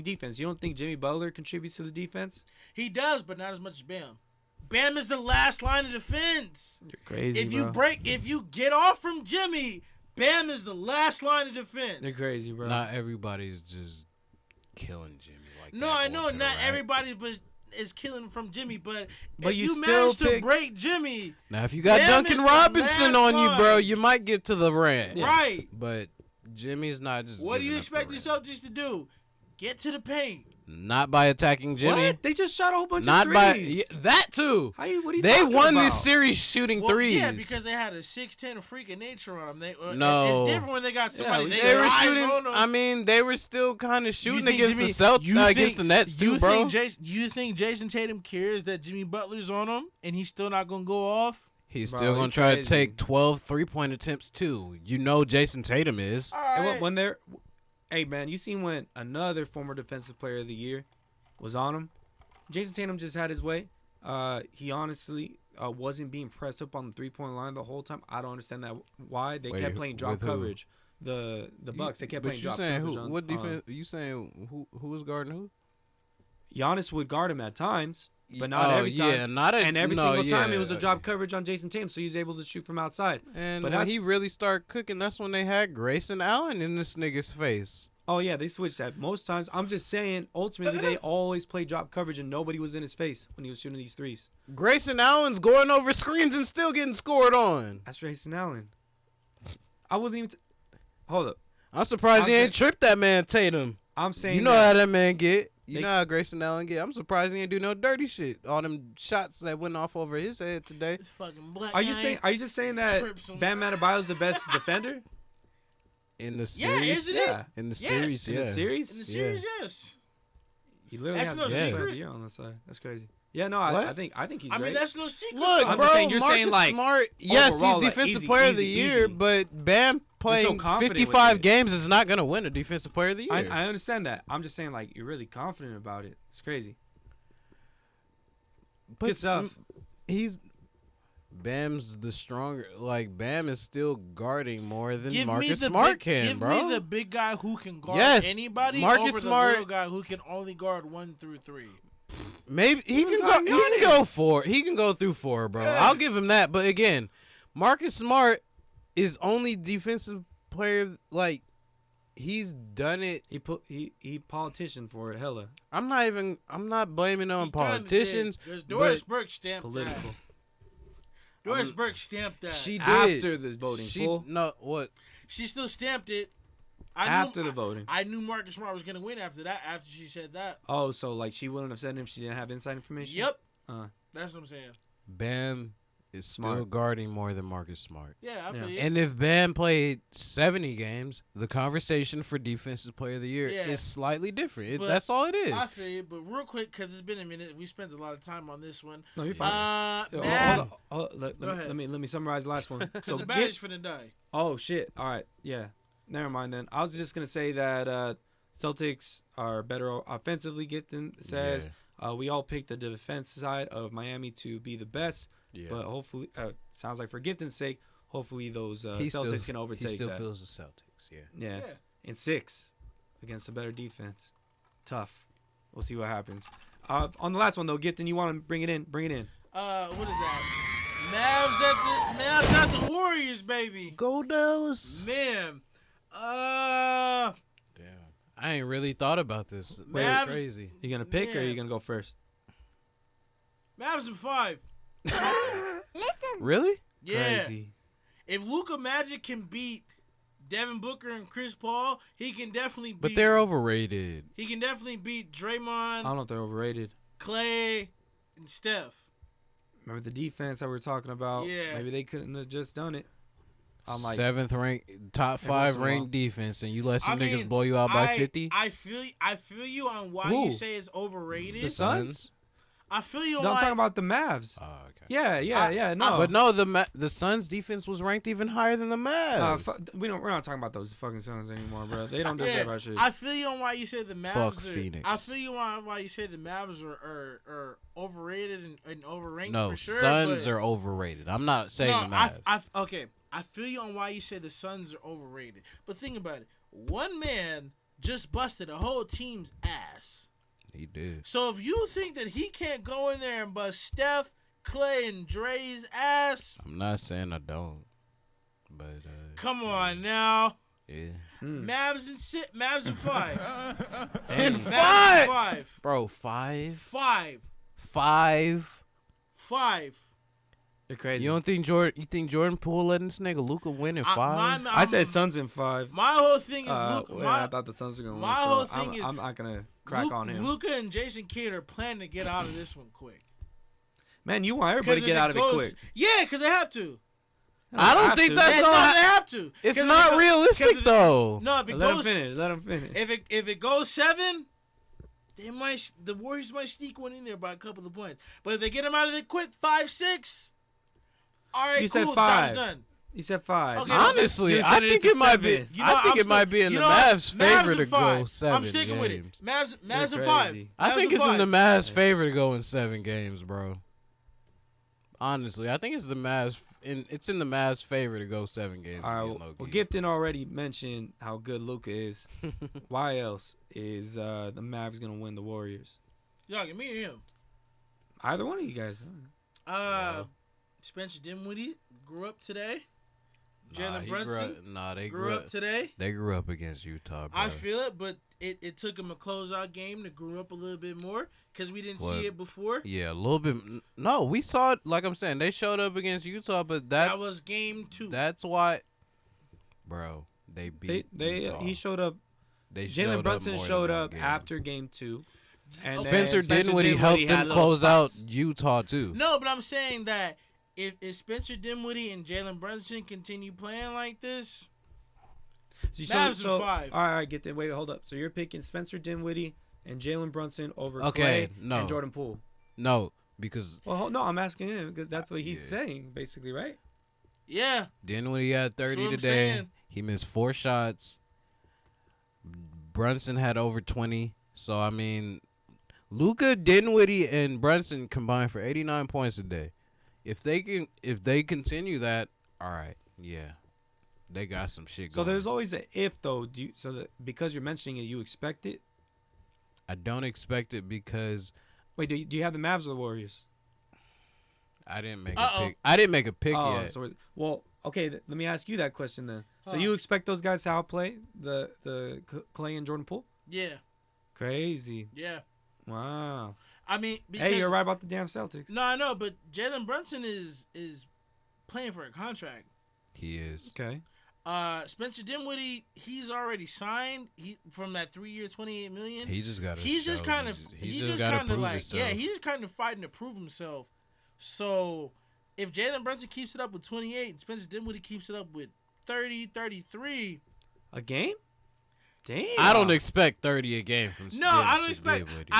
defense. You don't think Jimmy Butler contributes to the defense? He does, but not as much as Bam. Bam is the last line of defense. You're crazy, If you get off from Jimmy, Bam is the last line of defense. You're crazy, bro. Not everybody's just killing Jimmy like No, that I know going to the not rack. everybody is killing from Jimmy, but if you you still manage to pick- break Jimmy, Now, if you got Bam is Duncan the Robinson last on you, bro, line. you might get to the rant. right? But Jimmy's not just. What do you giving up expect the rant. Celtics to do? Get to the paint. Not by attacking Jimmy. What? They just shot a whole bunch Not of by threes. that too. What are you They talking won about? this series shooting Well, threes. yeah, because they had a 6'10" freak of nature on them. No. It's different when they got somebody. we they They were size shooting. on them. I mean, they were still kind of shooting think against Jimmy- the Celtics, you against the Nets too, bro. You think Jason Tatum cares that Jimmy Butler's on him and he's still not gonna go off? He's Bro, still you gonna try to crazy. take 12 3-point attempts too. You know, Jason Tatum is. All And right. when they're, hey man, you seen when another former defensive player of the year was on him? Jason Tatum just had his way. He honestly wasn't being pressed up on the 3-point line the whole time. I don't understand that why they Wait, kept playing drop with who? coverage. The Bucks they kept But playing you drop saying coverage. who? on, What defense? You saying who was guarding who? Giannis would guard him at times, but not Oh, every time. yeah, not a- and every no, single time yeah, it was a okay. drop coverage on Jason Tatum, so he's able to shoot from outside. And But when that's- he really started cooking, that's when they had Grayson Allen in this nigga's face. Oh yeah, they switched that most times. I'm just saying, ultimately they always play drop coverage and nobody was in his face when he was shooting these threes. Grayson Allen's going over screens and still getting scored on. That's Jason Allen. I wasn't even. Hold up. I'm surprised I'm he ain't saying- tripped that man Tatum. I'm saying You know that, how that man get. You They- know how Grayson Allen get. I'm surprised he ain't do no dirty shit. All them shots that went off over his head today. This fucking black Are you guy. saying? Are you just saying that Trips him. Bam Adebayo's the best defender In the Yeah, series, isn't Yeah. it? in the Yes. series, in yeah. the series? In the series, yes. He literally That's had no the best player of secret. the year on that side. That's crazy. Yeah, no, What? I think he's I great. mean, that's no secret. Look, I'm bro, just saying, you're saying, Marcus like, Smart. Yes, overall, he's like, defensive easy, player of the easy, year, easy. but Bam playing confident with 55 it. games is not gonna win a defensive player of the year. I understand that. I'm just saying, like, you're really confident about it. It's crazy. But Good stuff. He's Bam's the stronger. Like Bam is still guarding more than Give me Marcus the Smart big, can, give bro. me the big guy who can guard Yes, anybody Marcus over Smart- the little guy who can only guard 1 through 3. Maybe he can go. got He can go Giannis. 4. He can go through 4, bro. Yeah. I'll give him that. But again, Marcus Smart is only defensive player. Like he's done it. He politician for it, hella I'm not blaming it on He kinda politicians. did, 'cause Doris but Burke stamped political. that. Doris Burke stamped that. she did. After this voting, She fool. no what? She still stamped it. After the voting. I knew Marcus Smart was gonna win after that. After she said that. Oh, so like she wouldn't have said it if she didn't have inside information. Yep. Uh, That's what I'm saying. Bam is Smart. still guarding more than Marcus Smart. Yeah, I feel you. And if Bam played 70 games, the conversation for Defensive Player of the Year Yeah. is slightly different. But That's all it is. I feel you, but real quick, because it's been a minute. We spent a lot of time on this one. No, you're fine. Man, Let Go ahead. me summarize the last one. so So the battery's finna die. Oh shit! All right, yeah. Never mind then. I was just gonna say that Celtics are better offensively. Gifton says we all picked the defense side of Miami to be the best, but hopefully, sounds like for Gifton's sake, hopefully those Celtics can overtake He still that. feels the Celtics. Yeah. In 6 against a better defense. Tough. We'll see what happens. On the last one though, Gifton, you want to bring it in? Bring it in. What is that? Mavs at the Warriors, baby. Go Dallas. Man, Damn. I ain't really thought about this. Mavs- That's crazy. You gonna pick or Yeah. you gonna go first? Mavs in 5. Really? Yeah. Crazy. If Luka Magic can beat Devin Booker and Chris Paul, he can definitely beat. But they're overrated. He can definitely beat I Draymond, don't know if they're overrated. Clay, and Steph. Remember the defense that we were talking about? Yeah. Maybe they couldn't have just done it. I'm like, 7th ranked, top Every once 5 in a while. ranked defense, and you let some I mean, niggas blow you out by 50? I feel you on why Who? you say it's overrated. The Suns? I feel you on No, I'm why. talking about the Mavs. Oh, okay. Yeah. No, But no, the Suns defense was ranked even higher than the Mavs. we're not talking about those fucking Suns anymore, bro. They don't Yeah, deserve our shit. I feel you on why you say the Mavs Fuck are. Phoenix. I feel you on why you say the Mavs are overrated and overranked No, for sure. Suns but are overrated. I'm not saying the Mavs. okay. I feel you on why you say the Suns are overrated. But think about it. One man just busted a whole team's ass. He did. So if you think that he can't go in there and bust Steph, Clay, and Dre's ass, I'm not saying I don't. But come on now. yeah. Mavs and 5. And Mavs and 5. Bro, 5? 5. 5? 5. You're crazy. You don't think Jordan Poole letting this nigga Luka win in 5? I said Suns in 5. My whole thing is Luka. I thought the Suns were gonna win. my So whole thing is I'm not gonna crack on him. Luka and Jason Kidd are planning to get out of this one quick. Man, you want everybody to if get out of it quick. Yeah, because they have to. I don't think that's They gonna have to. It's 'Cause not if it- 'cause realistic if it- though. No, if it Let him goes, finish. Let him finish. if it goes 7, the Warriors might sneak one in there by a couple of points. But if they get them out of it quick, 5, 6. All right, You cool. said 5. Job's done. You said 5. Okay, Honestly, You I said think to it might be. 7. You know, I think I'm it might be in you the know what? Mavs' favor and to 5. go 7 I'm sticking with it. games. Mavs You're and 5. crazy. I Mavs think and it's in the 5. Mavs' favor to go in 7 games, bro. Honestly, I think it's the Mavs. It's in the Mavs' favor to go 7 games. All right. Well, Gifton already mentioned how good Luka is. Why else is the Mavs gonna win the Warriors? Y'all, me or him? Either one of you guys. Spencer Dinwiddie grew up today. Jalen Brunson they grew up today. They grew up against Utah, bro. I feel it, but it took him a closeout game to grow up a little bit more because we didn't see it before. Yeah, a little bit. No, we saw it. Like I'm saying, they showed up against Utah, but That was game 2. That's why, bro. They beat. Utah. He showed up. They Jalen Brunson more showed than one up game. after game 2. And Spencer then Dinwiddie helped had them little close out spots. Utah too. No, but I'm saying that if Spencer Dinwiddie and Jalen Brunson continue playing like this, Mavs in 5. All right, get that. Wait, hold up. So you're picking Spencer Dinwiddie and Jalen Brunson over Okay, Clay no. and Jordan Poole. No, because Well, no, I'm asking him because that's what he's saying, basically, right? yeah, Dinwiddie had 30 what I'm today. saying. He missed 4 shots. Brunson had over 20. So I mean, Luka, Dinwiddie, and Brunson combined for 89 points a day. If they continue that, all right, yeah, they got some shit So going. there's always an if though. Because you're mentioning it, you expect it. I don't expect it because Wait, do you have the Mavs or the Warriors? I didn't make a pick. I didn't make a pick yet. Okay. Let me ask you that question then. So Huh. you expect those guys to outplay the Clay and Jordan Poole? yeah, Crazy. yeah. Wow. I mean, because, Hey, you're right about the damn Celtics. No, I know, but Jalen Brunson is playing for a contract. He is. Okay. Spencer Dinwiddie, he's already signed. He from that 3-year, $28 million. He just got to. He's just kind of He just got to prove like himself. he's just kind of fighting to prove himself. So if Jalen Brunson keeps it up with 28, and Spencer Dinwiddie keeps it up with 30, 33. A game? Damn. I don't expect 30 a game from. No, I don't expect. Dinwiddie.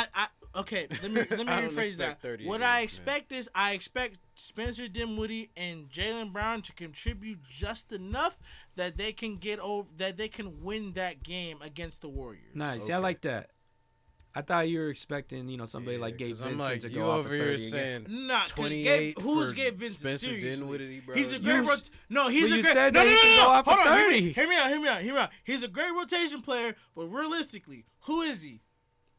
Okay, let me I don't rephrase that. expect 30 What a I game, expect is I expect Spencer Dinwiddie and Jaylen Brown to contribute just enough that they can win that game against the Warriors. Nice. Okay. Yeah, I like that. I thought you were expecting, somebody like Gabe 'cause I'm Vincent like, to you go off for over 30 here again. saying Nah, 28 who's for Gabe Vincent? Spencer Seriously. Dinwiddie, bro. He's a You great s- no, he's but a you great said no, that no, he no, can no, go off for hold on, 30. hear me out. He's a great rotation player, but realistically, who is he?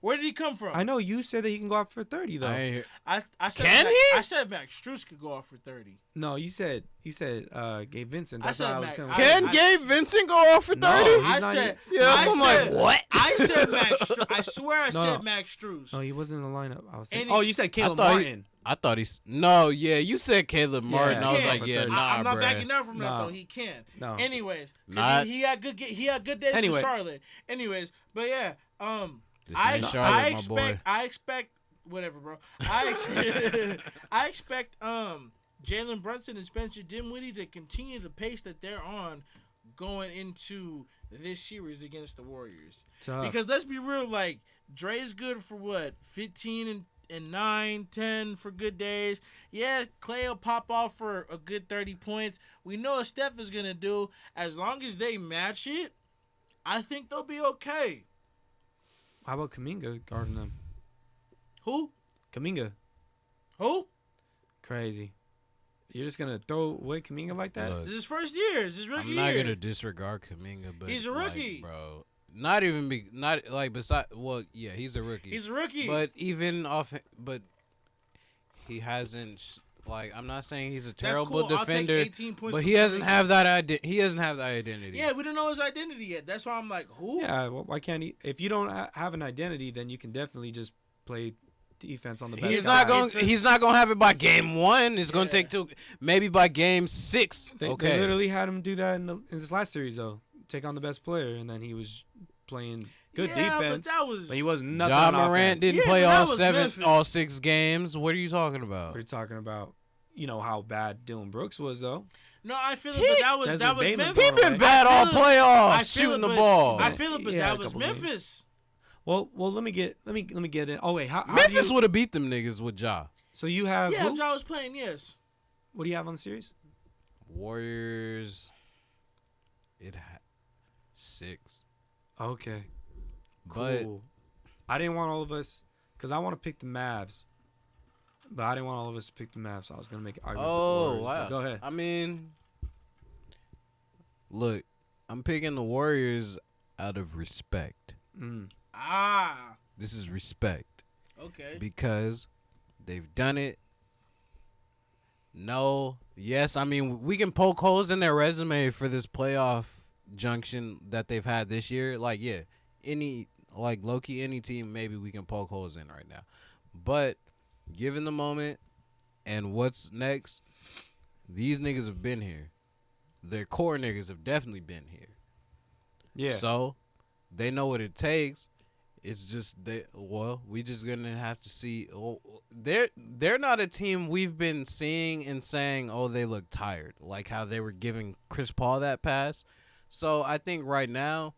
Where did he come from? I know you said that he can go off for 30 though. I ain't hear- I said Can Max, he? I said Max Strus could go off for 30. No, you said Gabe Vincent. I That's said how I was Mac- going. I- Can Gabe Vincent go off for No, 30? he's I not said, even- Yeah, I I'm like, said, what? I said Max. I swear I No, said no. Max Strus. No, he wasn't in the lineup. I was saying. And Oh, you said Caleb thought Martin. I thought he's no, yeah. You said Caleb Martin. Yeah, I was he like, can. yeah, for 30. nah, I'm not bruh. backing up from that No. though. He can. No. Anyways, 'cause Not- he had good days Anyway. in Charlotte. Anyways, but yeah, This I ain't Charlotte, my boy. I expect whatever, bro. I expect Jalen Brunson and Spencer Dinwiddie to continue the pace that they're on going into this series against the Warriors. Tough. Because let's be real, like Dre's good for what 15 and 9, 10 for good days. Yeah, Clay will pop off for a good 30 points. We know what Steph is gonna do. As long as they match it, I think they'll be okay. How about Kuminga guarding them? Who? Kuminga, Who? crazy. You're just gonna throw away Kuminga like that? Look, This is his first year. This is his rookie I'm not year. gonna disregard Kuminga, but He's a rookie. like, bro. Not even not like beside. Well, yeah, he's a rookie. He's a rookie. But even off, but he hasn't. Like, I'm not saying he's a That's terrible cool. I'll take defender, 18 points but from he doesn't Kuminga. have that He doesn't have that identity. Yeah, we don't know his identity yet. That's why I'm like, who? Yeah. Well, why can't he? If you don't have an identity, then you can definitely just play defense on the best He's side. not going. It's a- He's not going to have it by game 1. It's going Yeah. to take 2. Maybe by game 6. They okay. literally had him do that in this last series though. Take on the best player, and then he was playing good Yeah, defense. but that was. But he was nothing. Ja on Morant offense. didn't Yeah, play but that all was 7, Memphis. all 6 games. What are you talking about? We're talking about, how bad Dylan Brooks was though. No, I feel it, but that was Desmond Bateman's Memphis. He going been right. bad I all feel it- playoffs, I feel shooting it, the but- ball. I feel it, but Yeah, that a was couple games. Memphis. Well, let me get in. Oh wait, how do Memphis you, would have beat them niggas with Ja. so you have Yeah, who? if Ja was playing, yes. What do you have on the series? Warriors. It had 6, Okay, but cool. I didn't want all of us because I want to pick the Mavs, but I didn't want all of us to pick the Mavs. So I was gonna make an argument. for the oh Warriors, wow. but go ahead. I mean, look, I'm picking the Warriors out of respect. Mm. Ah, This is respect okay. because they've done it. No, yes, I mean we can poke holes in their resume for this playoff junction that they've had this year. Like, yeah, any like Loki, any team maybe we can poke holes in right now. But given the moment and what's next, these niggas have been here. Their core niggas have definitely been here. Yeah. So they know what it takes. It's just we just gonna have to see. They're not a team we've been seeing and saying, oh, they look tired, like how they were giving Chris Paul that pass. So I think right now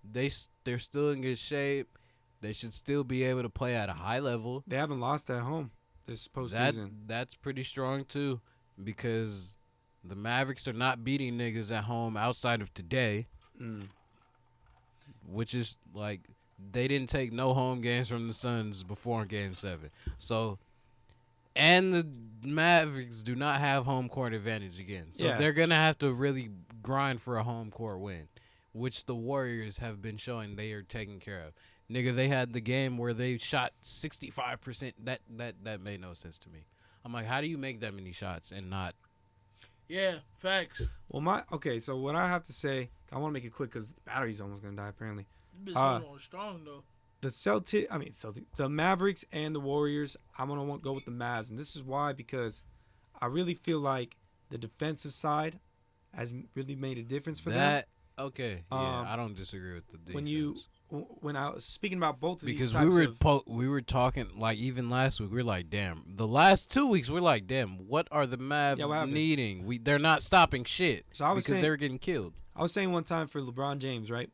they're still in good shape. They should still be able to play at a high level. They haven't lost at home this postseason. That's pretty strong too, because the Mavericks are not beating niggas at home outside of today, which is like they didn't take no home games from the Suns before Game 7. So, and the Mavericks do not have home court advantage again. So Yeah. they're gonna have to really grind for a home court win, which the Warriors have been showing they are taking care of. Nigga, they had the game where they shot 65%. That made no sense to me. I'm like, how do you make that many shots and not? Yeah, facts. Well, so what I have to say, I want to make it quick because the battery's almost gonna die apparently. This bitch on strong though. The Mavericks and the Warriors, I'm going to go with the Mavs. And this is why, because I really feel like the defensive side has really made a difference for them. Okay, yeah, I don't disagree with the defense. when I was speaking about both of these Because types we were talking like even last week we were like, damn. The last 2 weeks we're like, damn. What are the Yeah, what Mavs happened? needing? They're not stopping shit. So I was because saying- they were getting killed. I was saying one time for LeBron James, right,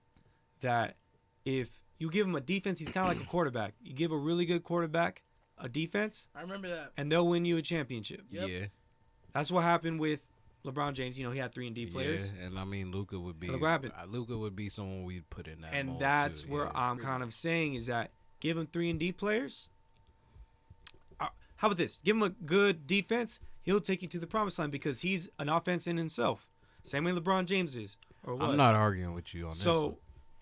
that if you give him a defense, he's kind of like a quarterback. You give a really good quarterback a defense, I remember that. and they'll win you a championship. Yep. Yeah. That's what happened with LeBron James. You know, he had 3-and-D players. Yeah, and I mean Luka would be. Look what happened. Luka would be someone we'd put in that. And mold that's too, where yeah. I'm kind of saying is that give him 3-and-D players. How about this? Give him a good defense. He'll take you to the promised land because he's an offense in himself. Same way LeBron James is. Or was. I'm not arguing with you on this. So one.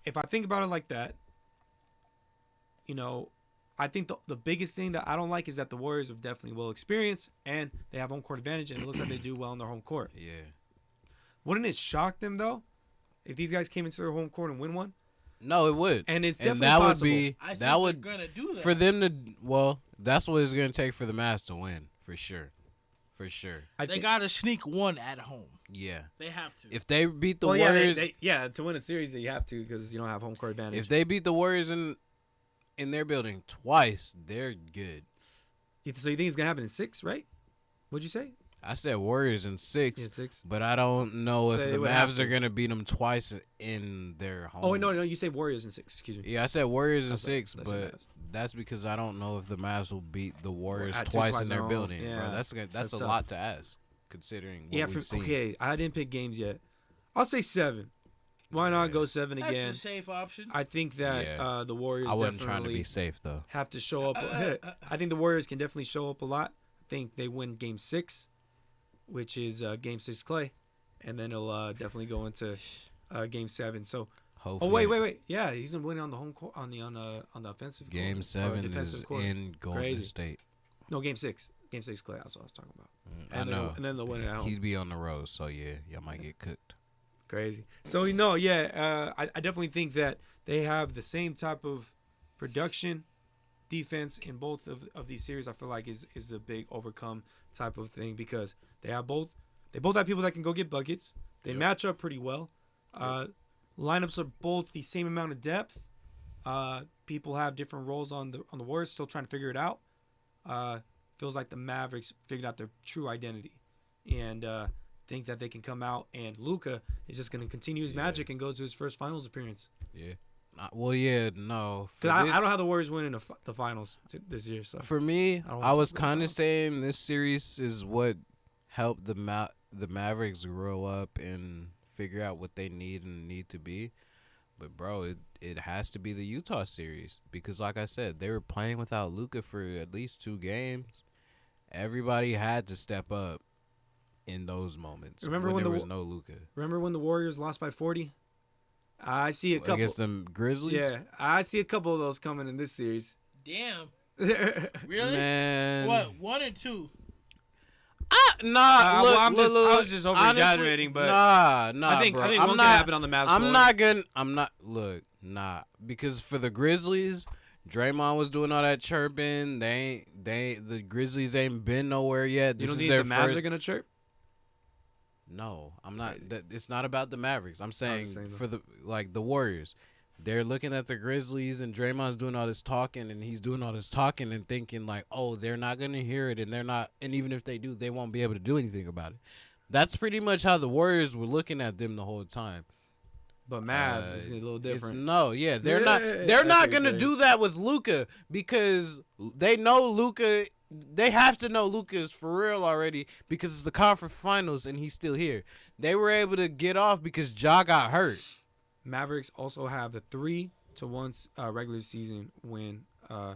if I think about it like that, you know, I think the biggest thing that I don't like is that the Warriors are definitely well experienced and they have home court advantage and it looks like they do well in their home court. Yeah. Wouldn't it shock them though if these guys came into their home court and win one? No, it would. And it's And definitely that would possible. be I think that would they're gonna do that for them to. Well, that's what it's gonna take for the Mavs to win for sure. For sure. They gotta sneak one at home. Yeah. They have to. If they beat the Well, yeah, Warriors, to win a series, you have to because you don't have home court advantage. if they beat the Warriors in their building twice, they're good. So you think it's gonna happen in 6, right? What'd you say? I said Warriors in 6, Yeah, 6. but I don't know So if they the would have Mavs are to. gonna beat them twice in their home. Oh no, you say Warriors in 6. Excuse me. Yeah, I said Warriors in That's what- 6, that's what but Mavs. that's because I don't know if the Mavs will beat the Warriors At twice twice in their at home. building. Yeah, Bro, that's that's a tough. lot to ask, considering what Yeah, we've seen. okay. I didn't pick games yet. I'll say 7. Why not go 7 That's again? a safe option. I think that Yeah. the Warriors I wasn't trying to definitely be safe though. have to show up. I think the Warriors can definitely show up a lot. I think they win Game 6, which is Game 6 Clay, and then he'll definitely go into Game 7. So, Hopefully. wait. Yeah, he's gonna win on the home court on the offensive. Game court, or 7 is defensive court. in Golden Crazy. State. No, Game 6. Game 6 Clay. That's what I was talking about. I And know. then they'll win it at home. He'd be on the road, so yeah, y'all might get cooked. Crazy. So I definitely think that they have the same type of production, defense in both of these series. I feel like is a big overcome type of thing because they both have people that can go get buckets. They match up pretty well. Lineups are both the same amount of depth. People have different roles on the Warriors, still trying to figure it out. Feels like the Mavericks figured out their true identity, and think that they can come out and Luka is just going to continue his magic and go to his first finals appearance. Yeah. Well, yeah, no. Because I don't have the Warriors winning the finals this year. So For me, I don't I want was to go kind down. of saying this series is what helped the Mavericks grow up and figure out what they need to be. But bro, it has to be the Utah series because, like I said, they were playing without Luka for at least 2 games. Everybody had to step up in those moments. Remember when when there the was no Luka remember when the Warriors lost by 40? I see a couple. against them Grizzlies? Yeah, I see a couple of those coming in this series. Damn. Really? Man. What? 1 or 2? Nah, look, I look, was just over honestly, exaggerating, but nah, I think bro. one I'm can not, happen on the Mavs. because for the Grizzlies, Draymond was doing all that chirping. The Grizzlies ain't been nowhere yet. You This don't is think their the Mavs first. are gonna chirp? No, I'm not. It's not about the Mavericks. I'm saying saying for the Warriors. They're looking at the Grizzlies and Draymond's doing all this talking and he's doing all this talking and thinking like, oh, they're not gonna hear it and they're not, and even if they do, they won't be able to do anything about it. That's pretty much how the Warriors were looking at them the whole time. But Mavs is a little different. They're not. They're That's not what you're gonna saying. do that with Luka because they know Luka. They have to know Luka is for real already because it's the conference finals and he's still here. They were able to get off because Ja got hurt. Mavericks also have the 3-1 regular season win. I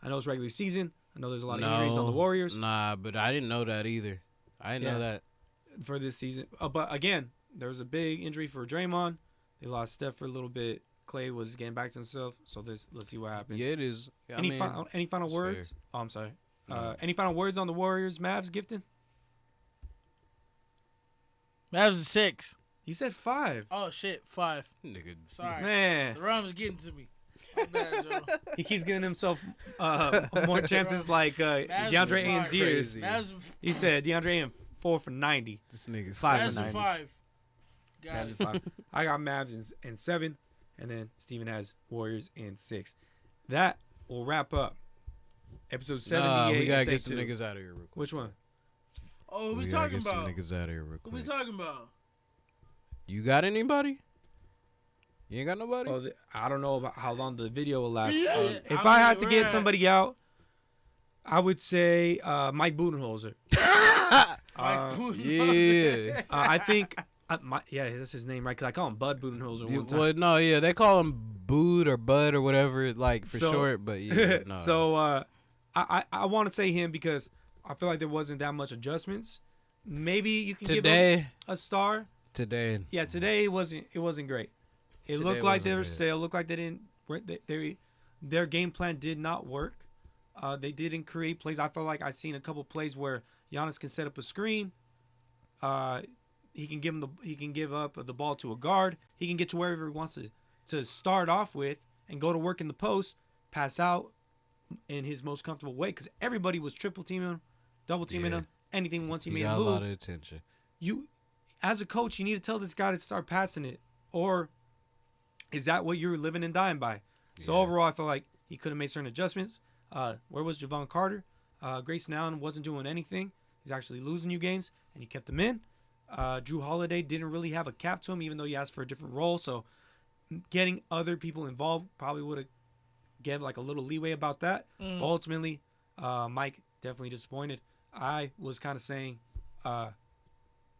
know it's regular season. I know there's a lot of injuries on the Warriors Nah, but I didn't know that either. I didn't know that. for this season. But again, there was a big injury for Draymond. They lost Steph for a little bit. Clay was getting back to himself. So let's see what happens. Yeah, it is. Any final it's words? fair. Oh, I'm sorry. No. Any final words on the Warriors, Mavs, Gifton? Mavs is 6. He said 5. Oh shit, 5. Nigga, Sorry. Man, The rum is getting to me. My bad, Joe. he keeps giving himself more chances like DeAndre is Ayton's years. crazy. Mavs, He said DeAndre Ayton 4 for 90. this nigga's 5 Mavs for is 90. 5. Got Mavs it. is 5. I got Mavs in 7, and then Steven has Warriors in 6. That will wrap up episode 78. Nah, we gotta and get take some 2. niggas out of here real quick. Which one? Oh, We we gotta talking get some about? niggas out of here real What we quick. talking about? You got anybody? You ain't got nobody? Oh, I don't know about how long the video will last. Yeah, If I I mean, had to we're get at- somebody out, I would say Mike Budenholzer. Mike Yeah. I think, that's his name, right? Because I call him Bud Budenholzer one time. Well, no, yeah, they call him Bood or Bud or whatever, like for So- short. But yeah, no. So I want to say him because I feel like there wasn't that much adjustments. Maybe you can give him today, a star. Yeah, today it wasn't great. It Today looked like wasn't they were great. stale. Looked like they didn't. Their game plan did not work. They didn't create plays. I felt like I seen a couple plays where Giannis can set up a screen. He can give up the ball to a guard. He can get to wherever he wants to start off with and go to work in the post, pass out in his most comfortable way because everybody was triple teaming him, double teaming Yeah. him, anything once he he made got a a lot move. of attention. You, as a coach, you need to tell this guy to start passing it, or is that what you're living and dying by? So Yeah. overall, I felt like he could have made certain adjustments. Where was Javon Carter? Grayson Allen wasn't doing anything. He's actually losing you games, and he kept them in. Drew Holiday didn't really have a cap to him, even though he asked for a different role. So getting other people involved probably would have gave like a little leeway about that. But ultimately, Mike definitely disappointed. I was kind of saying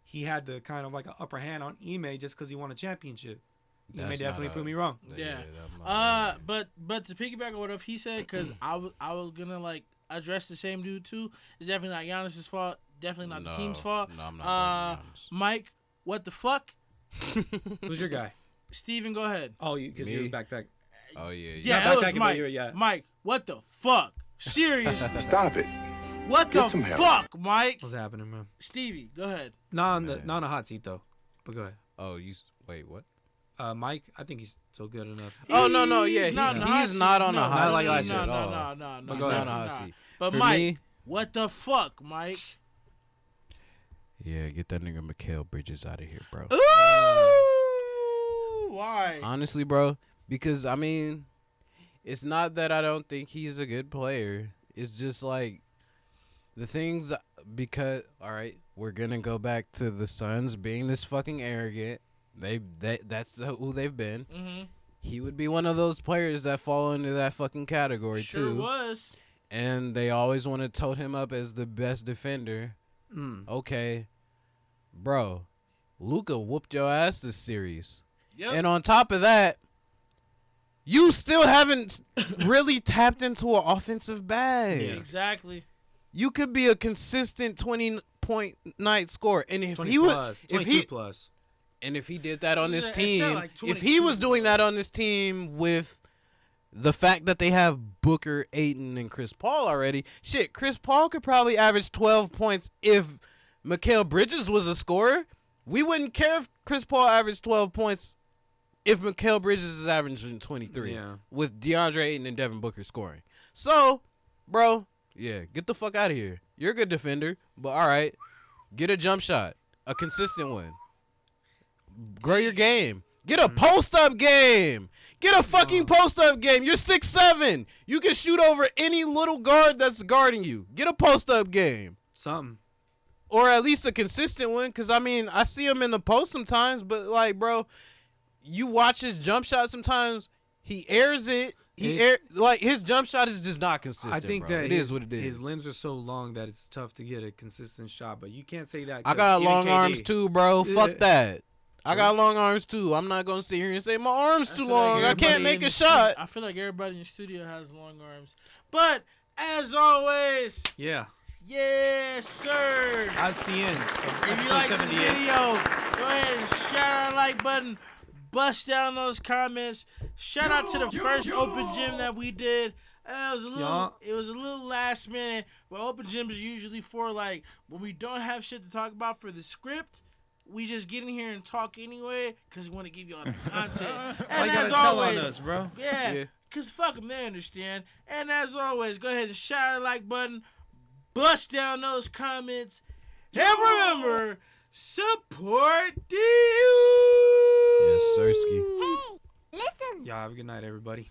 he had the kind of like an upper hand on Ime just because he won a championship. Ime That's definitely not put a- me wrong. Yeah. that might be- But to piggyback on what he said, because I was gonna like address the same dude too. It's definitely not Giannis's fault. Definitely not the team's fault. No, I'm not. Mike, what the fuck? Who's your guy? Steven, go ahead. Oh, because Me? you're backpack. Oh yeah. Yeah, Not it was backpacking, but Mike. yeah. Mike, what the fuck? Seriously, Stop it. what Get the some help. fuck, Mike? What's happening, man? Stevie, go ahead. Not on Man. not on a hot seat though. But go ahead. Oh, wait, what? Mike, I think he's still good enough. Oh, no, yeah, He's not on the hot he's seat. not on No, a hot not like seat last no, year. at no, all. no, no, no, He's no, not on no, a hot no. seat. But For Mike, me, what the fuck, Mike? yeah, get that nigga Mikal Bridges out of here, bro. Ooh, why? Honestly, bro, because I mean, it's not that I don't think he's a good player. It's just like the things because all right, we're gonna go back to the Suns being this fucking arrogant. That's who they've been. Mm-hmm. He would be one of those players that fall into that fucking category Sure too. was. And they always want to tote him up as the best defender. Mm. Okay, bro, Luka whooped your ass this series. Yep. And on top of that, you still haven't really tapped into an offensive bag. Yeah. Exactly. You could be a consistent 20-point night scorer, and if 20 he was, plus, if 22 he, plus. and if he did that on this It sounded team, like if he was 22, doing bro. that on this team with the fact that they have Booker, Ayton, and Chris Paul already, shit, Chris Paul could probably average 12 points if Mikal Bridges was a scorer. We wouldn't care if Chris Paul averaged 12 points if Mikal Bridges is averaging 23 Yeah. with DeAndre Ayton and Devin Booker scoring. So, bro, yeah, get the fuck out of here. You're a good defender, but all right, get a jump shot, a consistent one. Grow your game. Get a post-up game. Get a fucking post-up game. You're 6'7". You can shoot over any little guard that's guarding you. Get a post-up game. Something. Or at least a consistent one, because, I mean, I see him in the post sometimes, but, like, bro, you watch his jump shot sometimes, he airs it. Like, his jump shot is just not consistent, I think bro. that it is what it is. His limbs are so long that it's tough to get a consistent shot, but you can't say that. I 'cause got even long KD arms, too, bro. Yeah. Fuck that. I got long arms, too. I'm not going to sit here and say my arm's too feel like long. I everybody can't make in a the shot. I feel like everybody in the studio has long arms. But, as always, Yeah. yes, sir. ICN. If you like this video, go ahead and shout our like button. Bust down those comments. Shout out to the first open gym that we did. It was a little last minute, but open gyms are usually for like when we don't have shit to talk about for the script. We just get in here and talk anyway because we want to give you all the content. And as always, us, bro. yeah, because fuck them, they understand. And as always, go ahead and shout our like button. Bust down those comments. And remember, support the Yes, Sirski. Hey, listen Y'all have a good night, everybody.